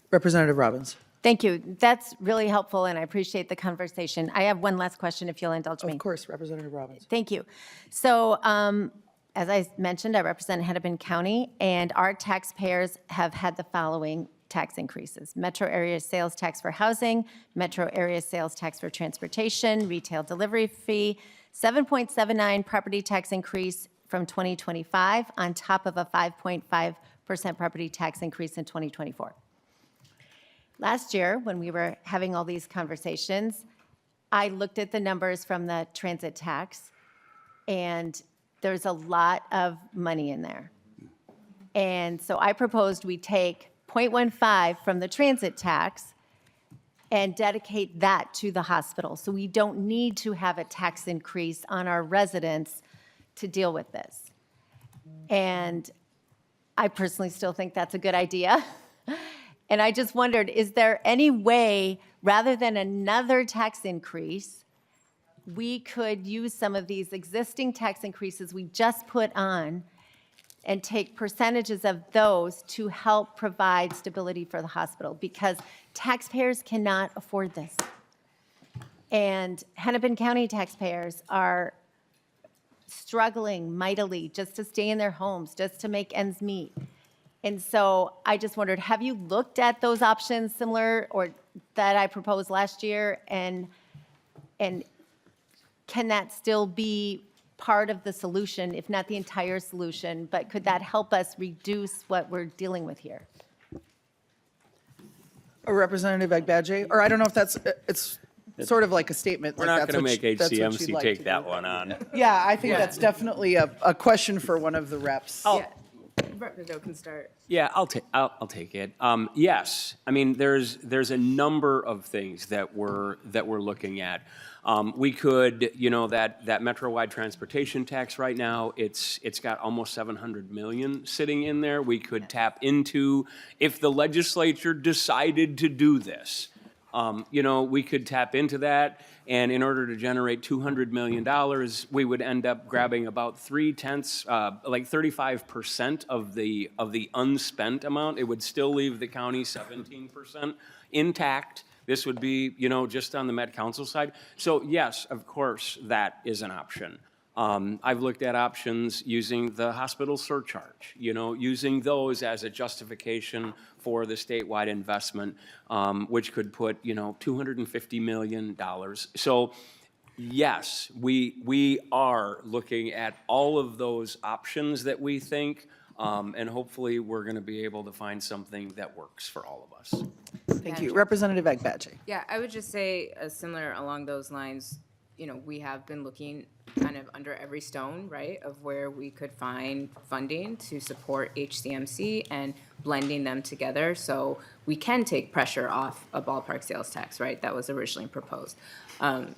Representative Robbins. Thank you. That's really helpful, and I appreciate the conversation. I have one last question, if you'll indulge me. Of course, Representative Robbins. Thank you. So, as I mentioned, I represent Hennepin County, and our taxpayers have had the following tax increases: metro area sales tax for housing, metro area sales tax for transportation, retail delivery fee, 7.79 property tax increase from 2025 on top of a 5.5% property tax increase in 2024. Last year, when we were having all these conversations, I looked at the numbers from the transit tax, and there's a lot of money in there. And so I proposed we take 0.15 from the transit tax and dedicate that to the hospital. So we don't need to have a tax increase on our residents to deal with this. And I personally still think that's a good idea. And I just wondered, is there any way, rather than another tax increase, we could use some of these existing tax increases we just put on and take percentages of those to help provide stability for the hospital? Because taxpayers cannot afford this. And Hennepin County taxpayers are struggling mightily just to stay in their homes, just to make ends meet. And so I just wondered, have you looked at those options similar or that I proposed last year? And can that still be part of the solution, if not the entire solution? But could that help us reduce what we're dealing with here? Representative Agbaje, or I don't know if that's, it's sort of like a statement. We're like not that's going to what make that's what you'd HCMC like to take that do. one on. Yeah, I think that's definitely a question for one of the reps. Yeah. Representative can start. Yeah, I'll take it. Yes, I mean there's a number of things that we're looking at. We could, that metro-wide transportation tax right now, it's got almost 700 million sitting in there. We could tap into, if the legislature decided to do this, we could tap into that. And in order to generate $200 million, we would end up grabbing about 35% of the unspent amount. It would still leave the county 17% intact. This would be, just on the Met Council side. So yes, of course, that is an option. I've looked at options using the hospital surcharge, using those as a justification for the statewide investment, which could put, $250 million. So yes, we are looking at all of those options that we think, and hopefully we're going to be able to find something that works for all of us. Thank you. Representative Agbaje. Yeah, I would just say, similar along those lines, we have been looking kind of under every stone, right, of where we could find funding to support HCMC and blending them together so we can take pressure off a ballpark sales tax, right, that was originally proposed.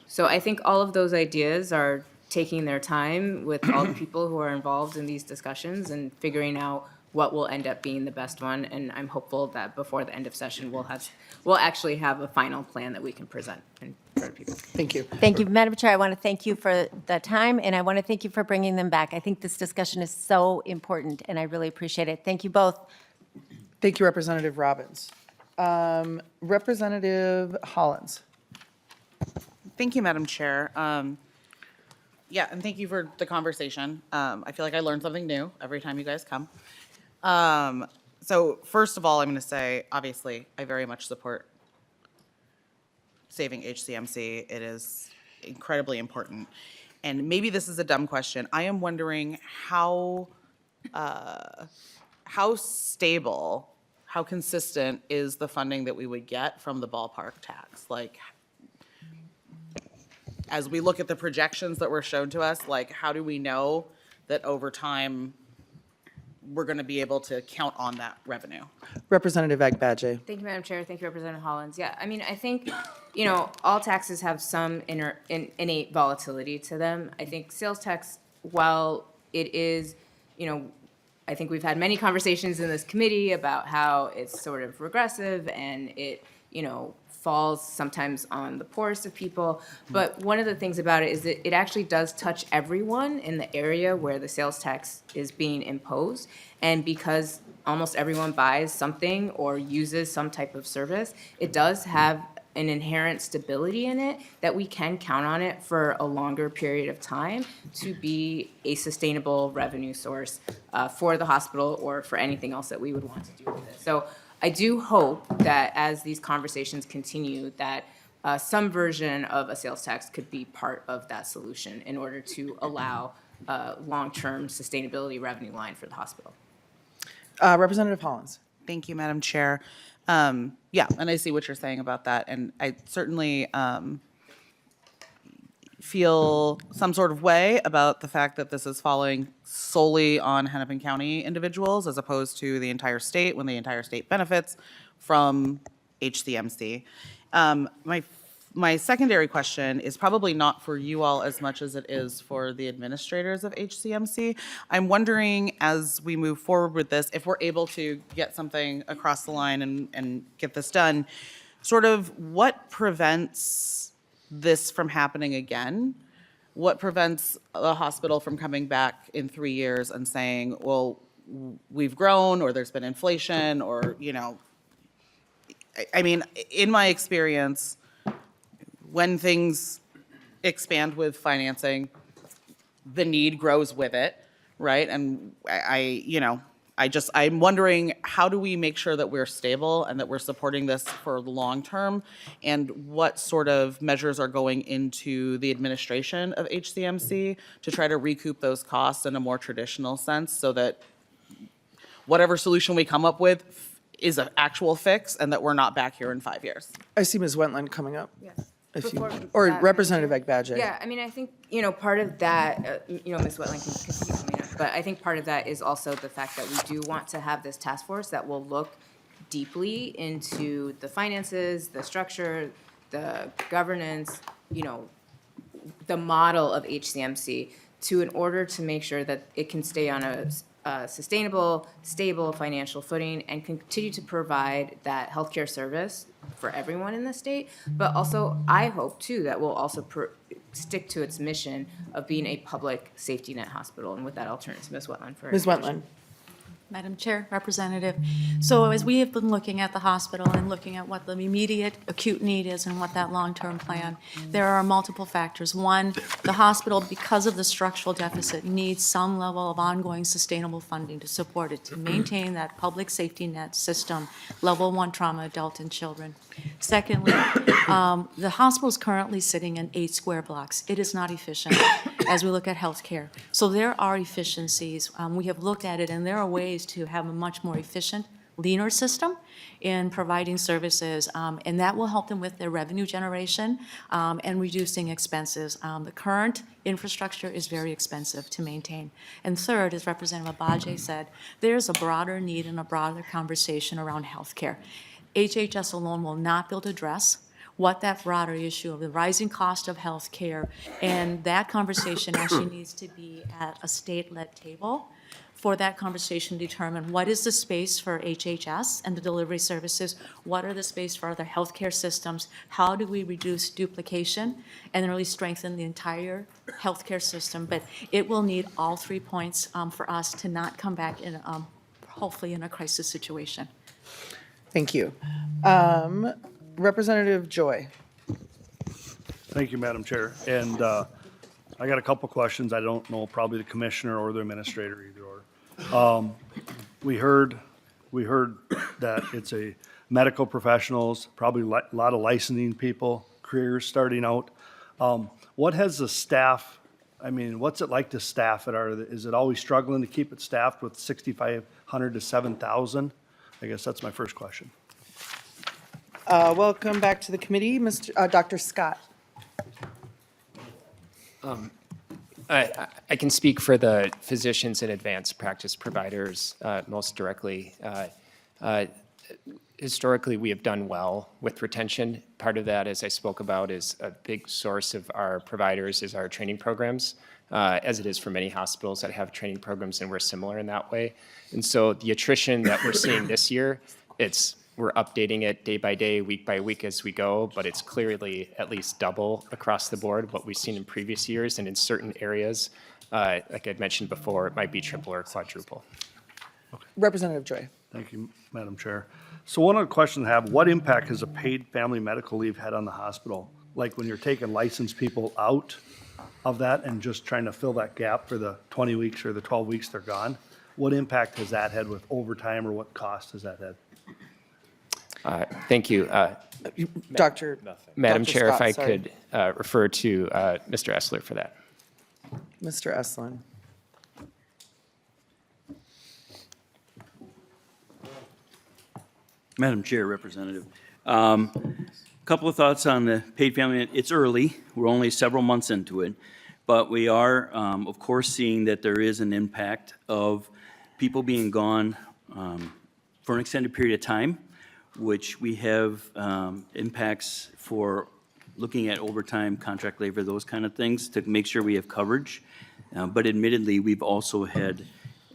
So I think all of those ideas are taking their time with all the people who are involved in these discussions and figuring out what will end up being the best one. And I'm hopeful that before the end of session, we'll actually have a final plan that we can present in front of people. Thank you. Thank you, Madam Chair. I want to thank you for the time, and I want to thank you for bringing them back. I think this discussion is so important, and I really appreciate it. Thank you both. Thank you, Representative Robbins. Representative Hollins. Thank you, Madam Chair. Yeah, and thank you for the conversation. I feel like I learn something new every time you guys come. So first of all, I'm going to say, obviously, I very much support saving HCMC. It is incredibly important. And maybe this is a dumb question. I am wondering how stable, how consistent is the funding that we would get from the ballpark tax? Like, as we look at the projections that were shown to us, like, how do we know that over time we're going to be able to count on that revenue. Representative Agbaje. Thank you, Madam Chair. Thank you, Representative Hollins. Yeah, I mean, I think, you know, all taxes have some innate volatility to them. I think sales tax, while it is, you know, I think we've had many conversations in this committee about how it's sort of regressive and it, you know, falls sometimes on the poorest of people. But one of the things about it is that it actually does touch everyone in the area where the sales tax is being imposed. And because almost everyone buys something or uses some type of service, it does have an inherent stability in it that we can count on it for a longer period of time to be a sustainable revenue source for the hospital or for anything else that we would want to do with it. So I do hope that as these conversations continue, that some version of a sales tax could be part of that solution in order to allow long-term sustainability revenue line for the hospital. Representative Hollins. Thank you, Madam Chair. Yeah, and I see what you're saying about that, and I certainly feel some sort of way about the fact that this is falling solely on Hennepin County individuals as opposed to the entire state, when the entire state benefits from HCMC. My secondary question is probably not for you all as much as it is for the administrators of HCMC. I'm wondering, as we move forward with this, if we're able to get something across the line and get this done, sort of what prevents this from happening again? What prevents a hospital from coming back in 3 years and saying, well, we've grown, or there's been inflation, or, you know, I mean, in my experience, when things expand with financing, the need grows with it, right? And I'm wondering, how do we make sure that we're stable and that we're supporting this for the long term? And what sort of measures are going into the administration of HCMC to try to recoup those costs in a more traditional sense, so that whatever solution we come up with is an actual fix and that we're not back here in 5 years? I see Ms. Wentland coming up. Yes. Or Representative Agbaje. Yeah, I mean, I think, you know, part of that, you know, Ms. Wetland can continue coming up, but I think part of that is also the fact that we do want to have this task force that will look deeply into the finances, the structure, the governance, you know, the model of HCMC in order to make sure that it can stay on a sustainable, stable financial footing and continue to provide that healthcare service for everyone in the state. But also, I hope too that we'll also stick to its mission of being a public safety net hospital. And with that, I'll turn it to Ms. Wetland for. Ms. Wentland. Madam Chair, Representative. So as we have been looking at the hospital and looking at what the immediate acute need is and what that long-term plan, there are multiple factors. One, the hospital, because of the structural deficit, needs some level of ongoing sustainable funding to support it, to maintain that public safety net system, level 1 trauma, adult and children. Secondly, the hospital is currently sitting in 8 square blocks. It is not efficient as we look at healthcare. So there are efficiencies. We have looked at it, and there are ways to have a much more efficient, leaner system in providing services, and that will help them with their revenue generation and reducing expenses. The current infrastructure is very expensive to maintain. And third, as Representative Agbaje said, there's a broader need and a broader conversation around healthcare. HHS alone will not be able to address what that broader issue of the rising cost of health care, and that conversation actually needs to be at a state-led table for that conversation to determine what is the space for HHS and the delivery services, what are the space for other healthcare systems, how do we reduce duplication and really strengthen the entire healthcare system. But it will need all 3 points for us to not come back in, hopefully in a crisis situation. Thank you. Representative Joy. Thank you, Madam Chair. And I got a couple questions. I don't know, probably the commissioner or the administrator, either or. We heard that it's a medical professionals, probably a lot of licensing people, careers starting out. What has the staff, I mean, what's it like to staff it? Is it always struggling to keep it staffed with 6,500 to 7,000? I guess that's my first question. Welcome back to the committee, Dr. Scott. I can speak for the physicians and advanced practice providers most directly. Historically, we have done well with retention. Part of that, as I spoke about, is a big source of our providers is our training programs, as it is for many hospitals that have training programs, and we're similar in that way. And so the attrition that we're seeing this year, we're updating it day by day, week by week as we go, but it's clearly at least double across the board what we've seen in previous years, and in certain areas, like I'd mentioned before, it might be triple or quadruple. Representative Joy. Thank you, Madam Chair. So one of the questions I have, what impact has a paid family medical leave had on the hospital? Like when you're taking licensed people out of that and just trying to fill that gap for the 20 weeks or the 12 weeks they're gone? What impact has that had with overtime, or what cost has that had? Thank you. Dr. Madam Dr. Chair, if Scott, I sorry. could refer to Mr. Essler for that. Mr. Estlin. Madam Chair, Representative. Couple of thoughts on the paid family. It's early. We're only several months into it. But we are, of course, seeing that there is an impact of people being gone for an extended period of time, which we have impacts for looking at overtime, contract labor, those kind of things to make sure we have coverage. But admittedly, we've also had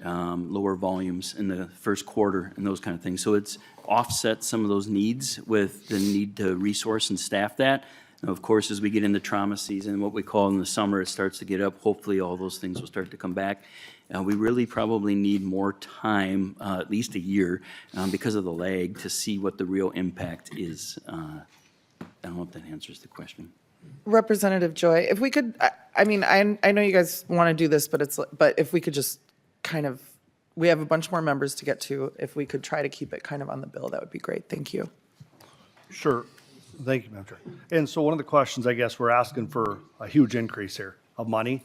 lower volumes in the first quarter and those kind of things. So it's offset some of those needs with the need to resource and staff that. And of course, as we get into trauma season, what we call in the summer, it starts to get up. Hopefully, all those things will start to come back. We really probably need more time, at least a year, because of the lag, to see what the real impact is. I don't know if that answers the question. Representative Joy, if we could, I mean, I know you guys want to do this, but if we could just kind of, we have a bunch more members to get to. If we could try to keep it kind of on the bill, that would be great. Thank you. Sure. Thank you, Madam Chair. And so one of the questions, I guess, we're asking for a huge increase here of money.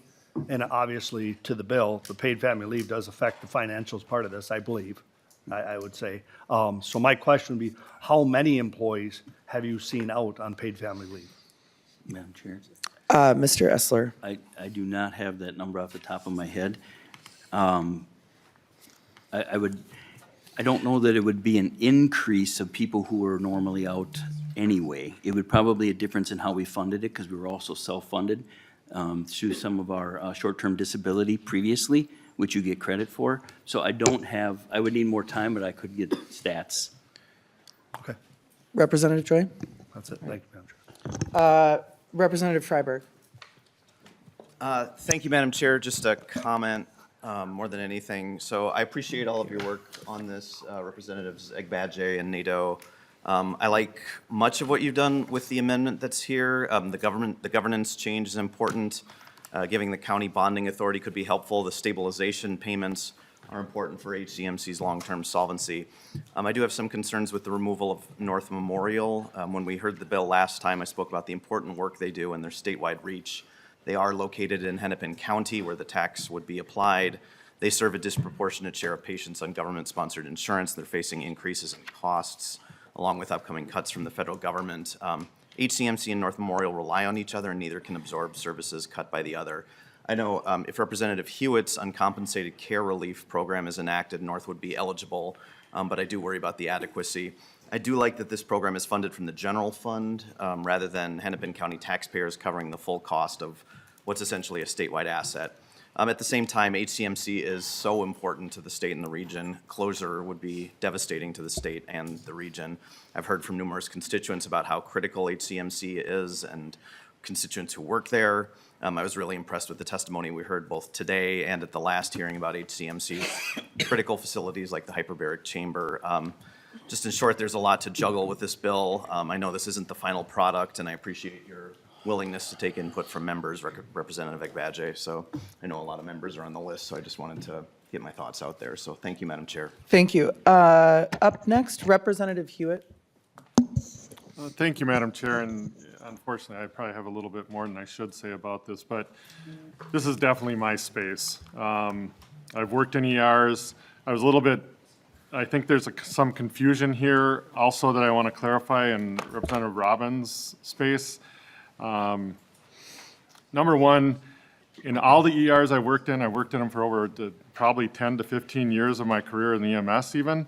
And obviously, to the bill, the paid family leave does affect the financials part of this, I believe, I would say. So my question would be, how many employees have you seen out on paid family leave? Madam Chair? Mr. Essler. I do not have that number off the top of my head. I don't know that it would be an increase of people who are normally out anyway. It would probably be a difference in how we funded it, because we were also self-funded through some of our short-term disability previously, which you get credit for. So I don't have, I would need more time, but I could get stats. Okay, Representative Joy. that's it. Thank you, Madam Chair. Representative Freiberg. Thank you, Madam Chair. Just a comment more than anything. So I appreciate all of your work on this, Representatives Agbaje and Nadeau. I like much of what you've done with the amendment that's here. The governance change is important. Giving the county bonding authority could be helpful. The stabilization payments are important for HCMC's long-term solvency. I do have some concerns with the removal of North Memorial. When we heard the bill last time, I spoke about the important work they do and their statewide reach. They are located in Hennepin County, where the tax would be applied. They serve a disproportionate share of patients on government-sponsored insurance. They're facing increases in costs, along with upcoming cuts from the federal government. HCMC and North Memorial rely on each other, and neither can absorb services cut by the other. I know if Representative Hewitt's uncompensated care relief program is enacted, North would be eligible, but I do worry about the adequacy. I do like that this program is funded from the general fund rather than Hennepin County taxpayers covering the full cost of what's essentially a statewide asset. At the same time, HCMC is so important to the state and the region. Closure would be devastating to the state and the region. I've heard from numerous constituents about how critical HCMC is and constituents who work there. I was really impressed with the testimony we heard both today and at the last hearing about HCMC's critical facilities like the hyperbaric chamber. Just in short, there's a lot to juggle with this bill. I know this isn't the final product, and I appreciate your willingness to take input from members, Representative Agbaje. So I know a lot of members are on the list, so I just wanted to get my thoughts out there. So thank you, Madam Chair. Thank you. Up next, Representative Hewitt. Thank you, Madam Chair, and unfortunately, I probably have a little bit more than I should say about this, but this is definitely my space. I've worked in ERs. I was a little bit, I think there's some confusion here also that I want to clarify in Representative Robbins' space. Number one, In all the ERs I worked in them for over probably 10 to 15 years of my career in the EMS even.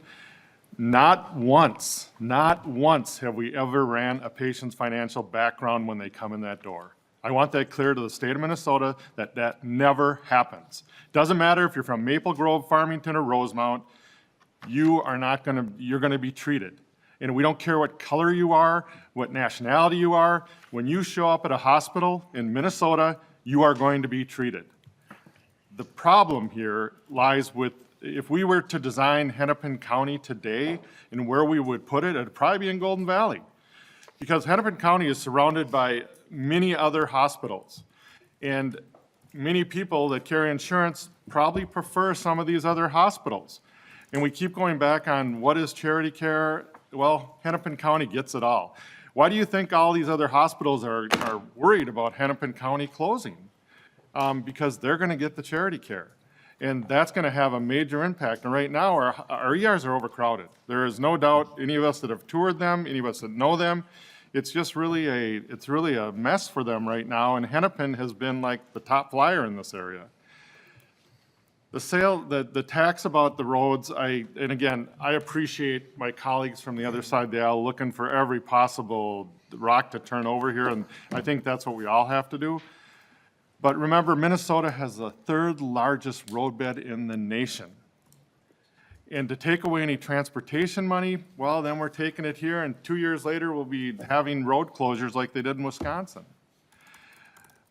Not once have we ever ran a patient's financial background when they come in that door. I want that clear to the state of Minnesota that that never happens. Doesn't matter if you're from Maple Grove, Farmington, or Rosemount, you're gonna be treated. And we don't care what color you are, what nationality you are, when you show up at a hospital in Minnesota, you are going to be treated. The problem here lies with, if we were to design Hennepin County today and where we would put it, it'd probably be in Golden Valley. Because Hennepin County is surrounded by many other hospitals. And many people that carry insurance probably prefer some of these other hospitals. And we keep going back on what is charity care. Well, Hennepin County gets it all. Why do you think all these other hospitals are worried about Hennepin County closing? Because they're gonna get the charity care. And that's gonna have a major impact. And right now, our ERs are overcrowded. There is no doubt, any of us that have toured them, any of us that know them, it's just really a mess for them right now. And Hennepin has been like the top flyer in this area. The tax about the roads, and again, I appreciate my colleagues from the other side of the aisle looking for every possible rock to turn over here, and I think that's what we all have to do. But remember, Minnesota has the third largest roadbed in the nation. And to take away any transportation money, well, then we're taking it here, and 2 years later, we'll be having road closures like they did in Wisconsin.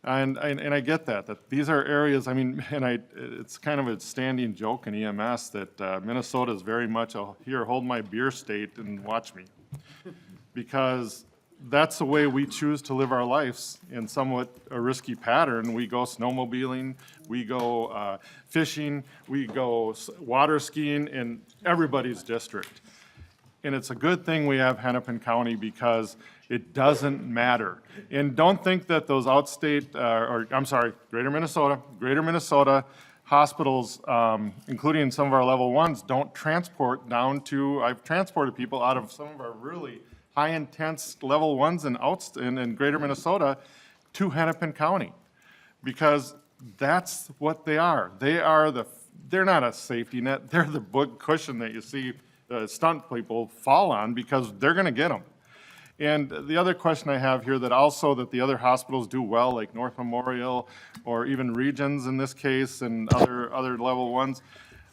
And I get that these are areas, I mean, it's kind of a standing joke in EMS that Minnesota is very much a, here, hold my beer state and watch me. Because that's the way we choose to live our lives in somewhat a risky pattern. We go snowmobiling, we go fishing, we go water skiing in everybody's district. And it's a good thing we have Hennepin County because it doesn't matter. And don't think that those outstate, Greater Minnesota hospitals, including some of our level ones, don't transport down to, I've transported people out of some of our really high intense level ones in Greater Minnesota to Hennepin County. Because that's what they are. They're not a safety net, they're the big cushion that you see stunt people fall on because they're gonna get them. And the other question I have here that the other hospitals do well, like North Memorial or even Regions in this case and other level ones,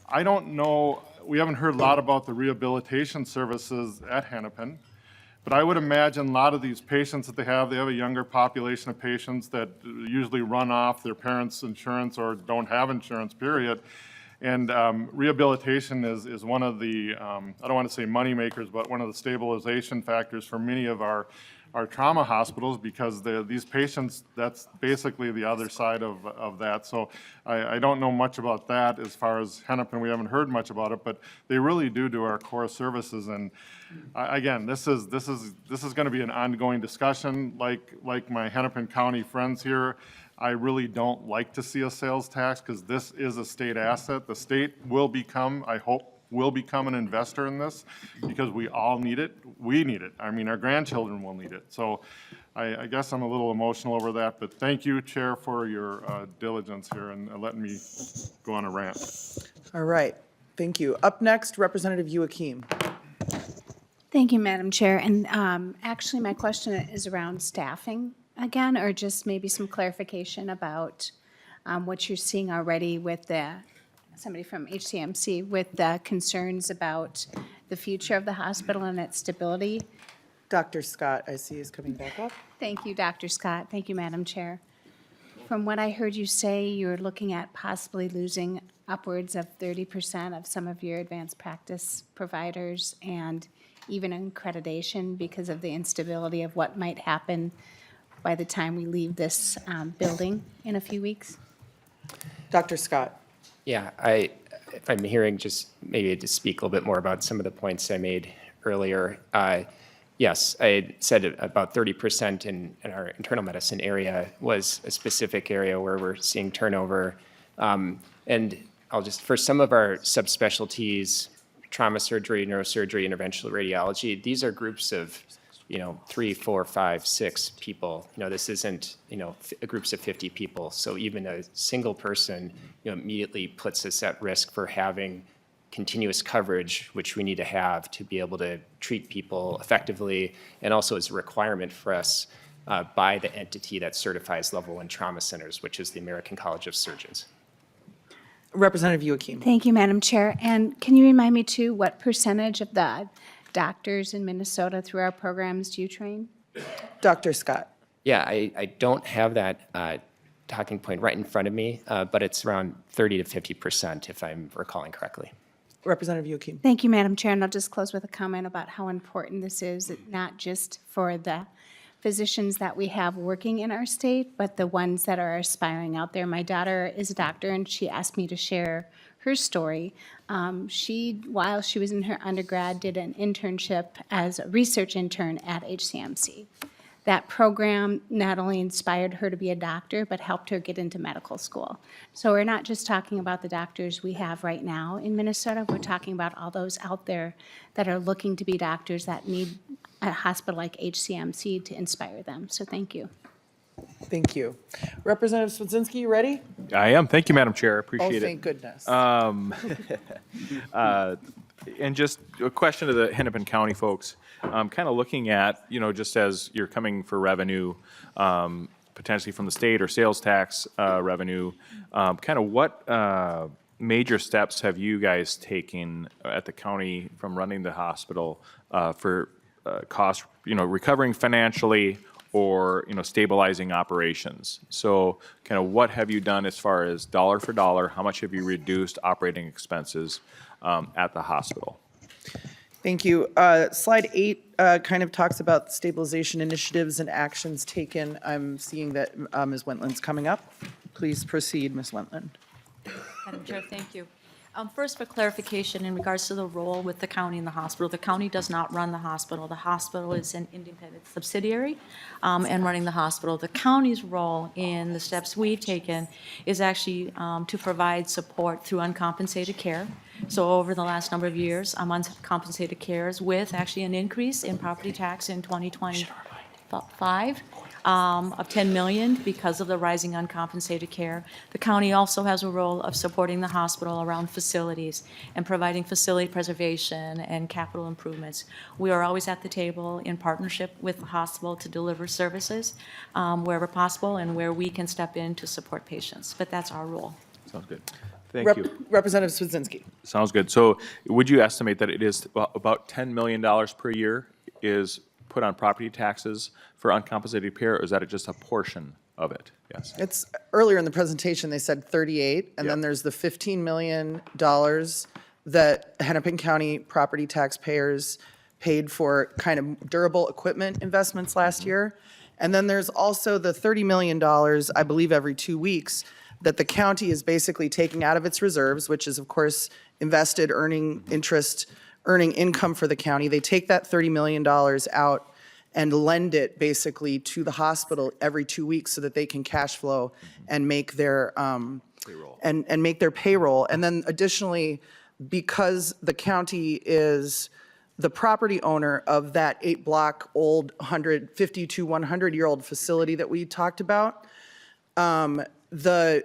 I don't know, we haven't heard a lot about the rehabilitation services at Hennepin, but I would imagine a lot of these patients that they have a younger population of patients that usually run off their parents' insurance or don't have insurance, period. And rehabilitation is one of the, I don't want to say money makers, but one of the stabilization factors for many of our trauma hospitals because these patients, that's basically the other side of that. So I don't know much about that as far as Hennepin. We haven't heard much about it, but they really do our core services. And again, this is going to be an ongoing discussion. Like my Hennepin County friends here, I really don't like to see a sales tax because this is a state asset. The state will become, I hope, will become an investor in this because we all need it. We need it. I mean, our grandchildren will need it. So I guess I'm a little emotional over that, but thank you, Chair, for your diligence here and letting me go on a rant. All right, thank you. Up next, Representative Joachim. Thank you, Madam Chair. And actually, my question is around staffing again, or just maybe some clarification about what you're seeing already with somebody from HCMC with the concerns about the future of the hospital and its stability. Dr. Scott, I see, is coming back up. Thank you, Dr. Scott. Thank you, Madam Chair. From what I heard you say, you're looking at possibly losing upwards of 30% of some of your advanced practice providers and even accreditation because of the instability of what might happen by the time we leave this building in a few weeks? Dr. Scott. Yeah, if I'm hearing just maybe to speak a little bit more about some of the points I made earlier. Yes, I said about 30% in our internal medicine area was a specific area where we're seeing turnover. And I'll just, for some of our subspecialties, trauma surgery, neurosurgery, interventional radiology, these are groups of 3, 4, 5, 6 people. This isn't, groups of 50 people. So even a single person, immediately puts us at risk for having continuous coverage, which we need to have to be able to treat people effectively, and also is a requirement for us by the entity that certifies level 1 trauma centers, which is the American College of Surgeons. Representative Joachim. Thank you, Madam Chair. And can you remind me too, what percentage of the doctors in Minnesota through our programs do you train? Dr. Scott. Yeah, I don't have that talking point right in front of me, but it's around 30 to 50%, if I'm recalling correctly. Representative Joachim. Thank you, Madam Chair. And I'll just close with a comment about how important this is, not just for the physicians that we have working in our state, but the ones that are aspiring out there. My daughter is a doctor, and she asked me to share her story. She, while she was in her undergrad, did an internship as a research intern at HCMC. That program not only inspired her to be a doctor, but helped her get into medical school. So we're not just talking about the doctors we have right now in Minnesota, we're talking about all those out there that are looking to be doctors that need a hospital like HCMC to inspire them. So thank you. Thank you. Representative Swedzinski, you ready? I am. Thank you, Madam Chair. I Oh, appreciate thank it. goodness. And just a question to the Hennepin County folks. Kind of looking at, just as you're coming for revenue, potentially from the state or sales tax revenue, kind of what major steps have you guys taken at the county from running the hospital for cost, recovering financially or, stabilizing operations? So kind of what have you done as far as dollar for dollar? How much have you reduced operating expenses at the hospital? Thank you. Slide 8 kind of talks about stabilization initiatives and actions taken. I'm seeing that Ms. Wentland's coming up. Please proceed, Ms. Wentland. Madam Chair, thank you. First, for clarification, in regards to the role with the county and the hospital, the county does not run the hospital. The hospital is an independent subsidiary and running the hospital. The county's role in the steps we've taken is actually to provide support through uncompensated care. So over the last number of years, uncompensated cares with actually an increase in property tax in 2025 of $10 million because of the rising uncompensated care. The county also has a role of supporting the hospital around facilities and providing facility preservation and capital improvements. We are always at the table in partnership with the hospital to deliver services wherever possible and where we can step in to support patients. But that's our role. Sounds good. Thank you. Representative Swedzinski. Sounds good. So would you estimate that it is about $10 million per year is put on property taxes for uncompensated care, or is that just a portion of it? Yes. It's earlier in the presentation, they said 38, and then Yep. there's the $15 million that Hennepin County property taxpayers paid for kind of durable equipment investments last year. And then there's also the $30 million, I believe, every 2 weeks that the county is basically taking out of its reserves, which is, of course, invested, earning interest, earning income for the county. They take that $30 million out and lend it basically to the hospital every 2 weeks so that they can cash flow and make their payroll. And make their payroll. And then additionally, because the county is the property owner of that 8-block old 50 to 100-year-old facility that we talked about, the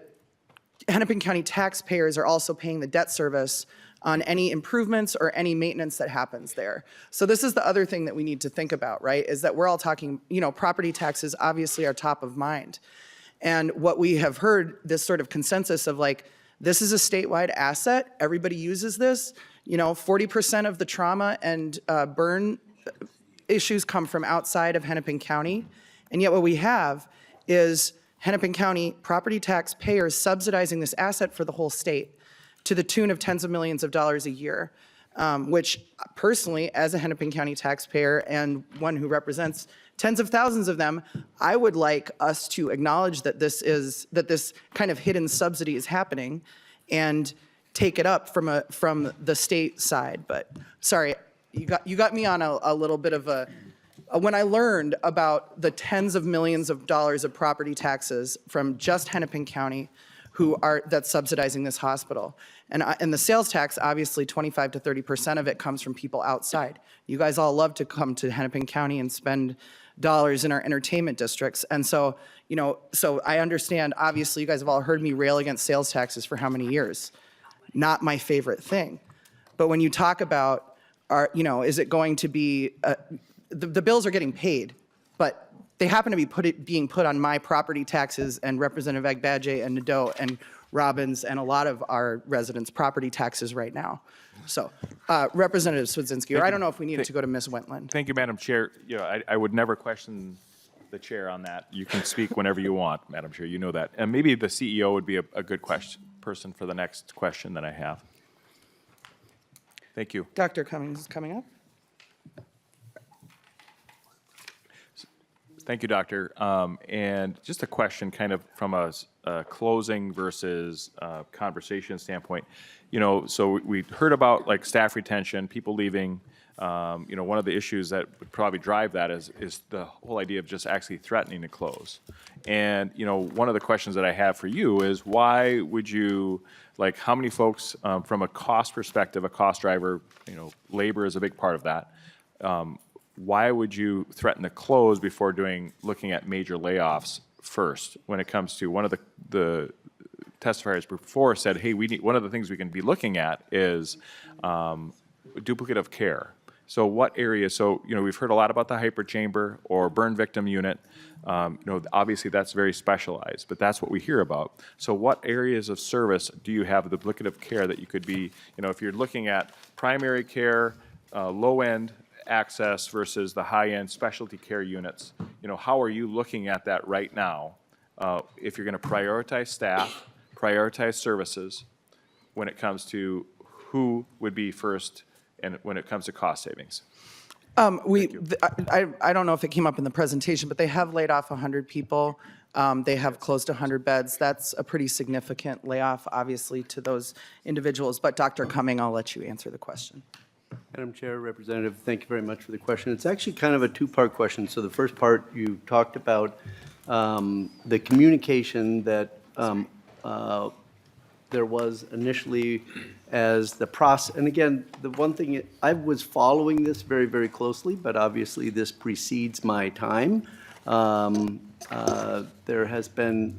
Hennepin County taxpayers are also paying the debt service on any improvements or any maintenance that happens there. So this is the other thing that we need to think about, right? Is that we're all talking, property taxes obviously are top of mind. And what we have heard, this sort of consensus of like, this is a statewide asset, everybody uses this, 40% of the trauma and burn issues come from outside of Hennepin County. And yet what we have is Hennepin County property taxpayers subsidizing this asset for the whole state to the tune of tens of millions of dollars a year, which personally, as a Hennepin County taxpayer and one who represents tens of thousands of them, I would like us to acknowledge that this kind of hidden subsidy is happening and take it up from the state side. But sorry, you got me on a little bit of a, when I learned about the tens of millions of dollars of property taxes from just Hennepin County, that's subsidizing this hospital. And the sales tax, obviously 25 to 30% of it comes from people outside. You guys all love to come to Hennepin County and spend dollars in our entertainment districts. And so, so I understand, obviously, you guys have all heard me rail against sales taxes for how many years? Not my favorite thing. But when you talk about, is it going to be, the bills are getting paid, but they happen to be being put on my property taxes and Representative Agbaje and Nadeau and Robbins and a lot of our residents' property taxes right now. So, Representative Swedzinski, or I don't know if we needed to go to Ms. Wentland. Thank you, Madam Chair. I would never question the chair on that. You can speak whenever you want, Madam Chair. You know that. And maybe the CEO would be a good person for the next question that I have. Thank you. Dr. Cummings is coming up. Thank you, Doctor. And just a question kind of from a closing versus conversation standpoint. So we heard about like staff retention, people leaving. One of the issues that would probably drive that is the whole idea of just actually threatening to close. And, one of the questions that I have for you is why would you, like how many folks from a cost perspective, a cost driver, labor is a big part of that. Why would you threaten to close before looking at major layoffs first when it comes to one of the testifiers before said, hey, one of the things we can be looking at is duplicative care. So what areas, we've heard a lot about the hyperchamber or burn victim unit. Obviously that's very specialized, but that's what we hear about. So what areas of service do you have duplicative care that you could be, if you're looking at primary care, low-end access versus the high-end specialty care units, how are you looking at that right now? If you're going to prioritize staff, prioritize services when it comes to who would be first and when it comes to cost savings? I don't know if it came up in the presentation, but they have laid off 100 people. They have closed 100 beds. That's a pretty significant layoff, obviously, to those individuals. But Dr. Cumming, I'll let you answer the question. Madam Chair, Representative, thank you very much for the question. It's actually kind of a two-part question. So the first part, you talked about the communication that there was initially as the process. And again, the one thing, I was following this very, very closely, but obviously this precedes my time. There has been,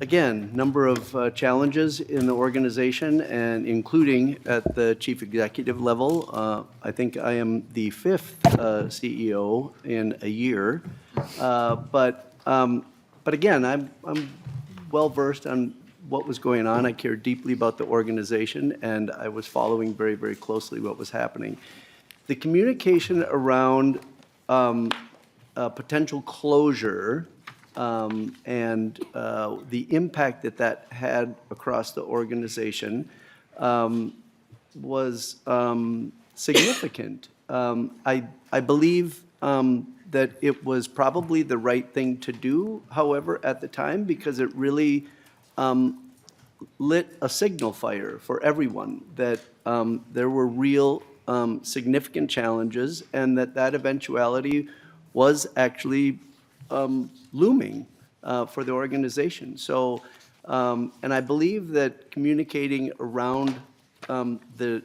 again, number of challenges in the organization, and including at the chief executive level. I think I am the 5th CEO in a year. But again, I'm well-versed on what was going on. I care deeply about the organization, and I was following very, very closely what was happening. The communication around potential closure and the impact that had across the organization was significant. I believe that it was probably the right thing to do, however, at the time, because it really lit a signal fire for everyone that there were real significant challenges, and that eventuality was actually looming for the organization. So, and I believe that communicating around the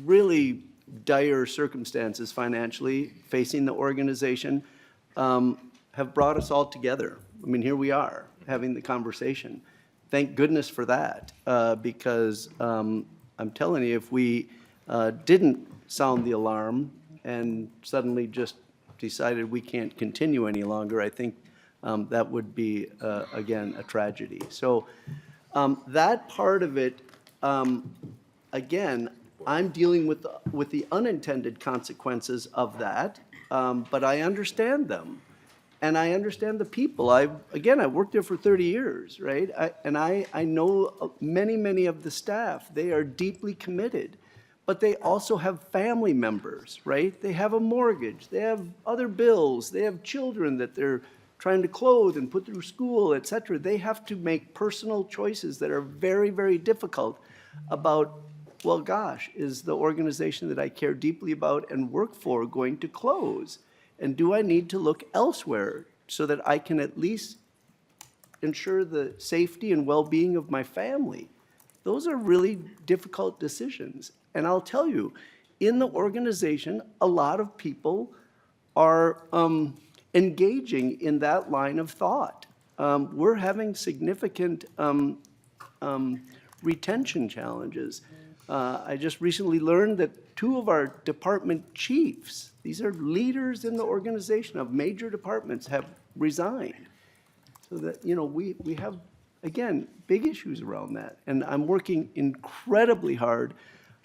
really dire circumstances financially facing the organization have brought us all together. I mean, here we are having the conversation. Thank goodness for that, because I'm telling you, if we didn't sound the alarm and suddenly just decided we can't continue any longer, I think that would be, again, a tragedy. So that part of it, again, I'm dealing with the unintended consequences of that, but I understand them. And I understand the people. I worked there for 30 years, right? I know many of the staff. They are deeply committed. But they also have family members, right? They have a mortgage. They have other bills. They have children that they're trying to clothe and put through school, et cetera. They have to make personal choices that are very, very difficult about, well, gosh, is the organization that I care deeply about and work for going to close? And do I need to look elsewhere so that I can at least ensure the safety and well-being of my family? Those are really difficult decisions. And I'll tell you, in the organization, a lot of people are engaging in that line of thought. We're having significant retention challenges. I just recently learned that 2 of our department chiefs, these are leaders in the organization of major departments, have resigned. So that, you know, we have, again, big issues around that. And I'm working incredibly hard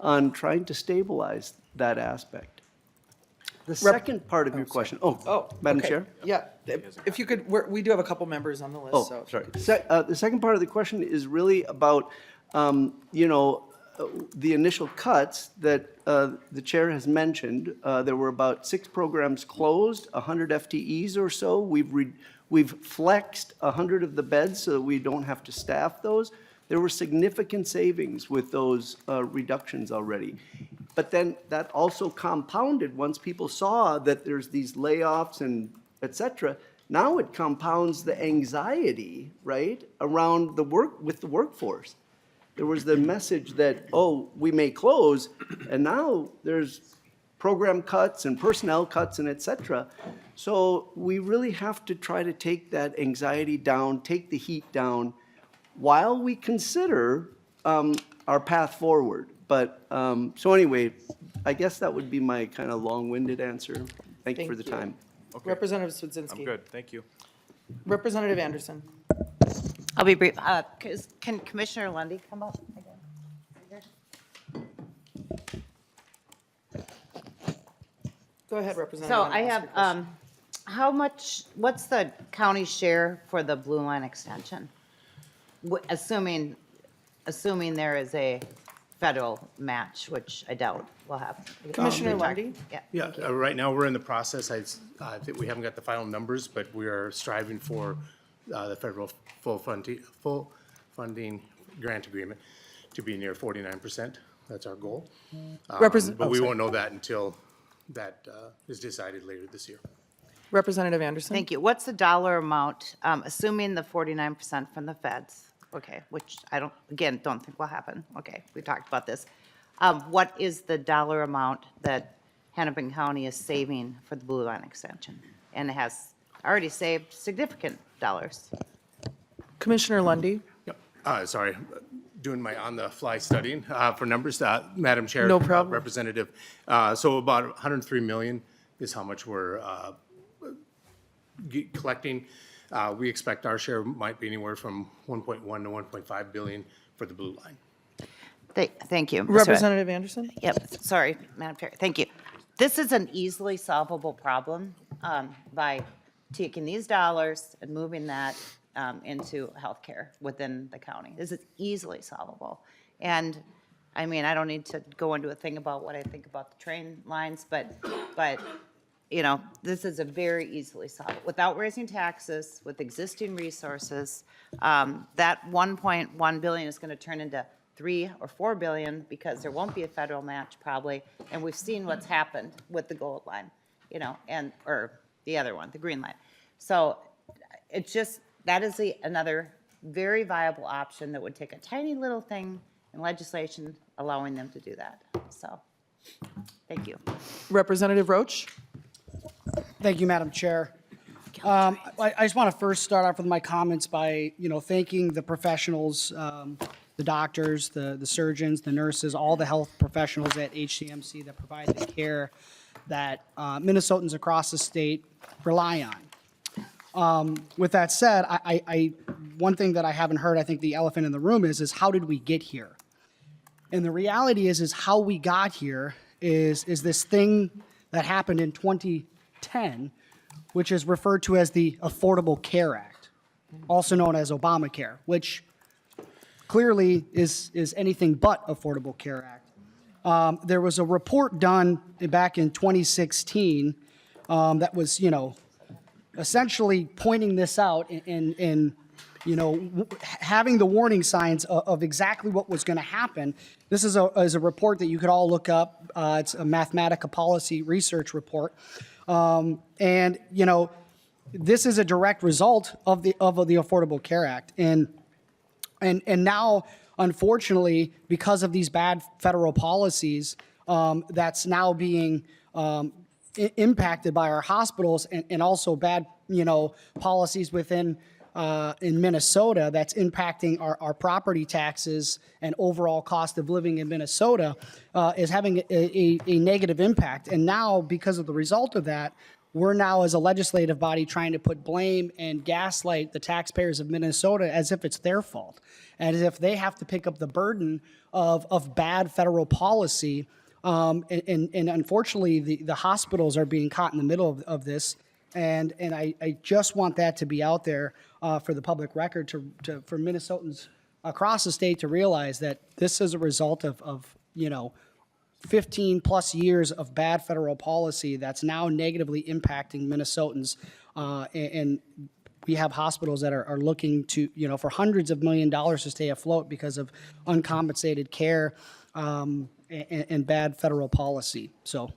on trying to stabilize that aspect. The second part of your question, Madam okay. Chair? Yeah, if you could, we do have a couple members on the list, Oh, so. sorry. The second part of the question is really about, you know, the initial cuts that the chair has mentioned. There were about 6 programs closed, 100 FTEs or so. We've flexed 100 of the beds so that we don't have to staff those. There were significant savings with those reductions already. But then that also compounded once people saw that there's these layoffs and et cetera. Now it compounds the anxiety, right, around the workforce. There was the message that, oh, we may close, and now there's program cuts and personnel cuts and et cetera. So we really have to try to take that anxiety down, take the heat down, while we consider our path forward. But, so anyway, I guess that would be my kind of long-winded answer. Thank you for the time. Representative Swedzinski. I'm good, thank you. Representative Anderson. I'll be brief. Can Commissioner Lundy come up again? Go ahead, Representative. So and I ask have, your question. what's the county share for the Blue Line extension? Assuming there is a federal match, which I doubt we'll have. Commissioner Lundy? Yeah. Yeah, right now, we're in the process. I think we haven't got the final numbers, but we are striving for the federal full funding grant agreement to be near 49%. That's our goal. But we won't know that until that is decided later this year. Representative Anderson. Thank you. What's the dollar amount, assuming the 49% from the feds? Okay, which I don't think will happen. Okay, we talked about this. What is the dollar amount that Hennepin County is saving for the Blue Line extension? And it has already saved significant dollars. Commissioner Lundy. Yep, sorry, doing my on-the-fly studying for numbers, Madam Chair. No problem. Representative, so about 103 million is how much we're collecting. We expect our share might be anywhere from 1.1 to 1.5 billion for the Blue Line. Thank you. Representative Anderson. Yep, sorry, Madam Chair, thank you. This is an easily solvable problem by taking these dollars and moving that into healthcare within the county. This is easily solvable. And, I mean, I don't need to go into a thing about what I think about the train lines, but you know, this is a very easily solvable, without raising taxes, with existing resources. That 1.1 billion is going to turn into 3 or 4 billion because there won't be a federal match probably. And we've seen what's happened with the gold line, you know, or the other one, the green line. So it's just, that is another very viable option that would take a tiny little thing in legislation allowing them to do that. So, thank you. Representative Roach. Thank you, Madam Chair. I just want to first start off with my comments by, you know, thanking the professionals, the doctors, the surgeons, the nurses, all the health professionals at HCMC that provide the care that Minnesotans across the state rely on. With that said, one thing that I haven't heard, I think the elephant in the room is how did we get here? And the reality is how we got here is this thing that happened in 2010, which is referred to as the Affordable Care Act, also known as Obamacare, which clearly is anything but Affordable Care Act. There was a report done back in 2016 that was, you know, essentially pointing this out and you know, having the warning signs of exactly what was going to happen. This is a report that you could all look up. It's a Mathematica Policy Research report. And, you know, this is a direct result of the Affordable Care Act. And now, unfortunately, because of these bad federal policies, that's now being impacted by our hospitals, and also bad, policies within in Minnesota that's impacting our property taxes and overall cost of living in Minnesota, is having a negative impact. And now, because of the result of that, we're now, as a legislative body, trying to put blame and gaslight the taxpayers of Minnesota as if it's their fault, as if they have to pick up the burden of bad federal policy. And unfortunately, the hospitals are being caught in the middle of this. And I just want that to be out there for the public record, for Minnesotans across the state to realize that this is a result of 15 plus years of bad federal policy that's now negatively impacting Minnesotans. And we have hospitals that are looking to, for hundreds of $millions to stay afloat because of uncompensated care and bad federal policy. So.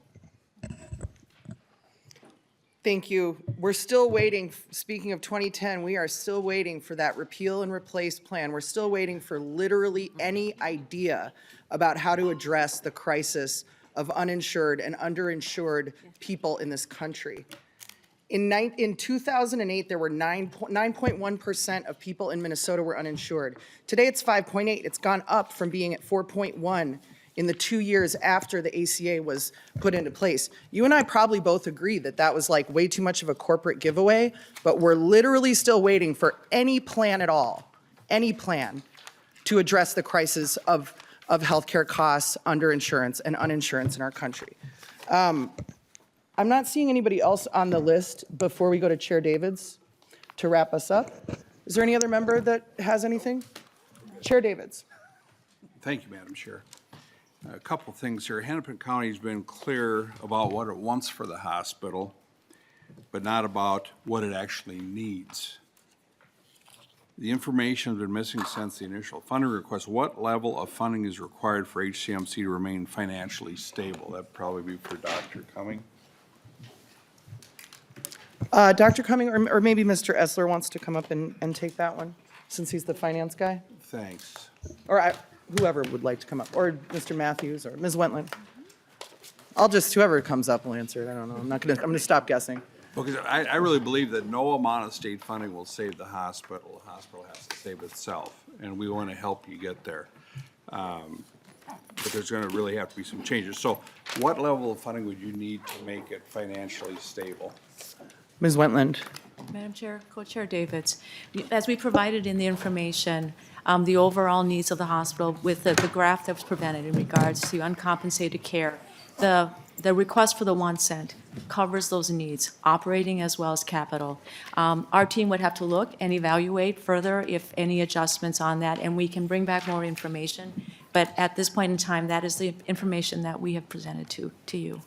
Thank you. We're still waiting, speaking of 2010, we are still waiting for that repeal and replace plan. We're still waiting for literally any idea about how to address the crisis of uninsured and underinsured people in this country. In 2008, there were 9.1% of people in Minnesota were uninsured. Today, it's 5.8. It's gone up from being at 4.1 in the 2 years after the ACA was put into place. You and I probably both agree that that was like way too much of a corporate giveaway, but we're literally still waiting for any plan at all, any plan to address the crisis of healthcare costs, underinsurance, and uninsurance in our country. I'm not seeing anybody else on the list before we go to Chair Davids to wrap us up. Is there any other member that has anything? Chair Davids. Thank you, Madam Chair. A couple things here. Hennepin County's been clear about what it wants for the hospital, but not about what it actually needs. The information has been missing since the initial funding request. What level of funding is required for HCMC to remain financially stable? That'd probably be for Dr. Cumming. Dr. Cumming, or maybe Mr. Essler wants to come up and take that one, since he's the finance guy? Thanks. Or whoever would like to come up, or Mr. Matthews, or Ms. Wentland. Whoever comes up will answer it. I don't know. I'm gonna stop guessing. Because I really believe that no amount of state funding will save the hospital. The hospital has to save itself, and we want to help you get there. But there's going to really have to be some changes. So what level of funding would you need to make it financially stable? Ms. Wentland. Madam Chair, Co-Chair Davids, as we provided in the information, the overall needs of the hospital with the graph that was presented in regards to uncompensated care, the request for the 1 cent covers those needs, operating as well as capital. Our team would have to look and evaluate further if any adjustments on that, and we can bring back more information. But at this point in time, that is the information that we have presented to you.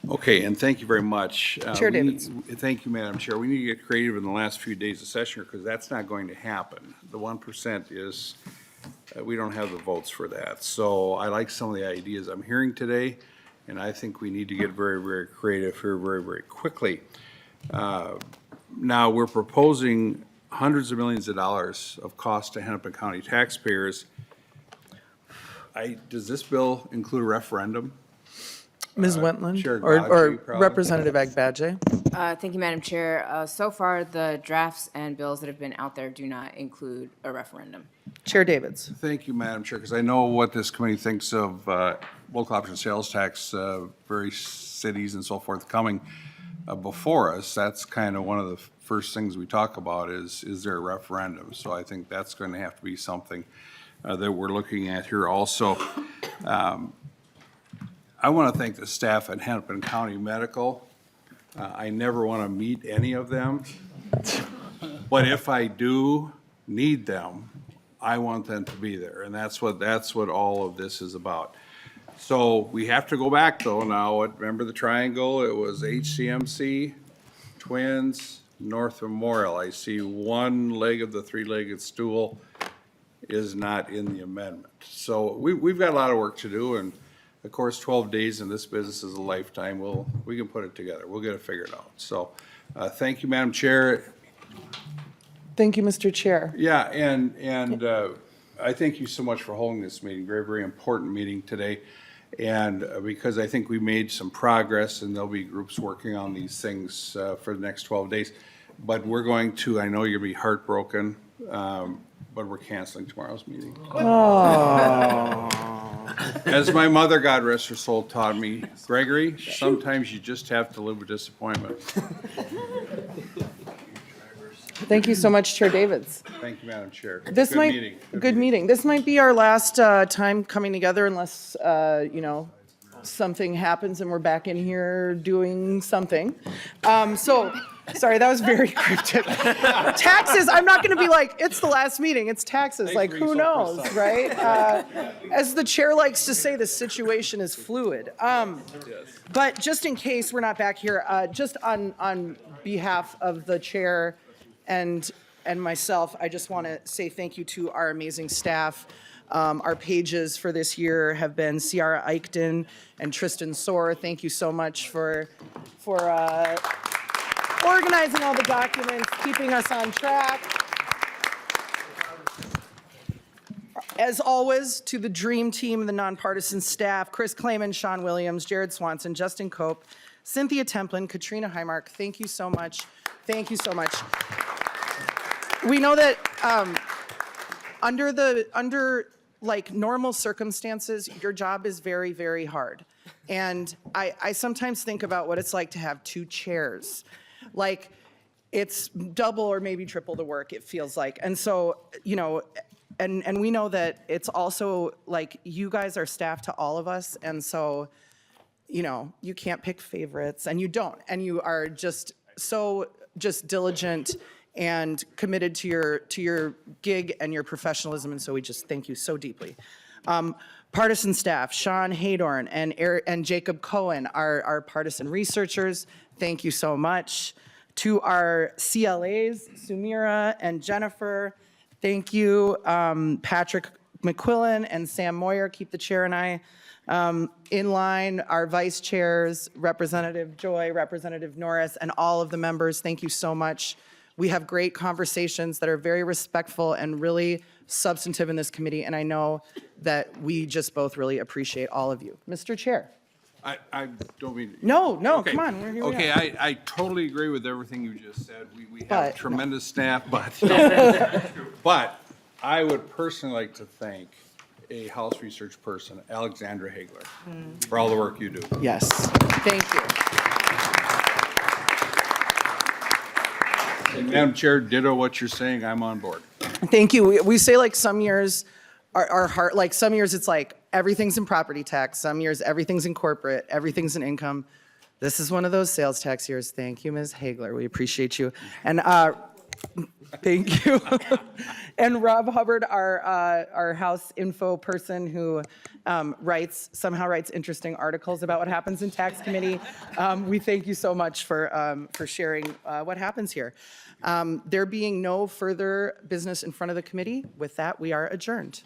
Okay, and thank you very much. Chair Davids. Thank you, Madam Chair. We need to get creative in the last few days of session because that's not going to happen. The 1% is, we don't have the votes for that. So I like some of the ideas I'm hearing today, and I think we need to get very, very creative here very, very quickly. Now, we're proposing hundreds of millions of dollars of cost to Hennepin County taxpayers. Does this bill include a referendum? Ms. Wentland, Chair or Agbaje, Representative Agbaje. Thank you, Madam Chair. So far, the drafts and bills that have been out there do not include a referendum. Chair Davids. Thank you, Madam Chair, because I know what this committee thinks of local option sales tax, various cities and so forth coming before us. That's kind of one of the first things we talk about is there a referendum? So I think that's going to have to be something that we're looking at here also. I want to thank the staff at Hennepin County Medical. I never want to meet any of them, but if I do need them, I want them to be there, and that's what all of this is about. So we have to go back though now. Remember the triangle? It was HCMC, Twins, North Memorial. I see one leg of the three-legged stool is not in the amendment. So we've got a lot of work to do, and of course, 12 days in this business is a lifetime. We can put it together. We'll get it figured out. So Thank you, Madam Chair. Thank you, Mr. Chair. Yeah, and I thank you so much for holding this meeting, very, very important meeting today. And because I think we made some progress, and there'll be groups working on these things for the next 12 days. But we're going to, I know you'll be heartbroken, but we're canceling tomorrow's meeting. As my mother, God rest her soul, taught me, Gregory, sometimes you just have to live with disappointment. Thank you so much, Chair Davids. Thank you, Madam Chair. This Good might, meeting. good meeting. This might be our last time coming together unless, you know, something happens and we're back in here doing something. Sorry, that was very cryptic. Taxes, I'm not going to be like, it's the last meeting, it's taxes, like, who knows, right? As the chair likes to say, the situation is fluid. But just in case we're not back here, just on behalf of the chair and myself, I just want to say thank you to our amazing staff. Our pages for this year have been Ciara Eichten and Tristan Soar. Thank you so much for organizing all the documents, keeping us on track. As always, to the dream team and the nonpartisan staff, Chris Clayman, Sean Williams, Jared Swanson, Justin Cope, Cynthia Templin, Katrina Highmark, thank you so much. Thank you so much. We know that under like normal circumstances, your job is very, very hard. And I sometimes think about what it's like to have two chairs. Like, it's double or maybe triple the work, it feels like. And so, you know, and we know that it's also like you guys are staff to all of us. And so, you know, you can't pick favorites, and you don't. And you are just so diligent and committed to your gig and your professionalism. And so we just thank you so deeply. Partisan staff, Sean Haydorn and Jacob Cohen, our partisan researchers, thank you so much. To our CLAs, Sumira and Jennifer, thank you. Patrick McQuillan and Sam Moyer, keep the chair and I in line. Our vice chairs, Representative Joy, Representative Norris, and all of the members, thank you so much. We have great conversations that are very respectful and really substantive in this committee, and I know that we just both really appreciate all of you. Mr. Chair. I don't mean. No, Okay. come on. Here we Okay, are. I totally agree with everything you just said. We have But- tremendous staff, but, but I would personally like to thank a House research person, Alexandra Hagler, for all the work you do. Yes, thank you. And Madam Chair, ditto what you're saying, I'm on board. Thank you. We say like some years are hard, like some years it's like everything's in property tax, some years everything's in corporate, everything's in income. This is one of those sales tax years. Thank you, Ms. Hagler. We appreciate you. And thank you. And Rob Hubbard, our House info person who somehow writes interesting articles about what happens in tax committee. We thank you so much for sharing what happens here. There being no further business in front of the committee, with that, we are adjourned.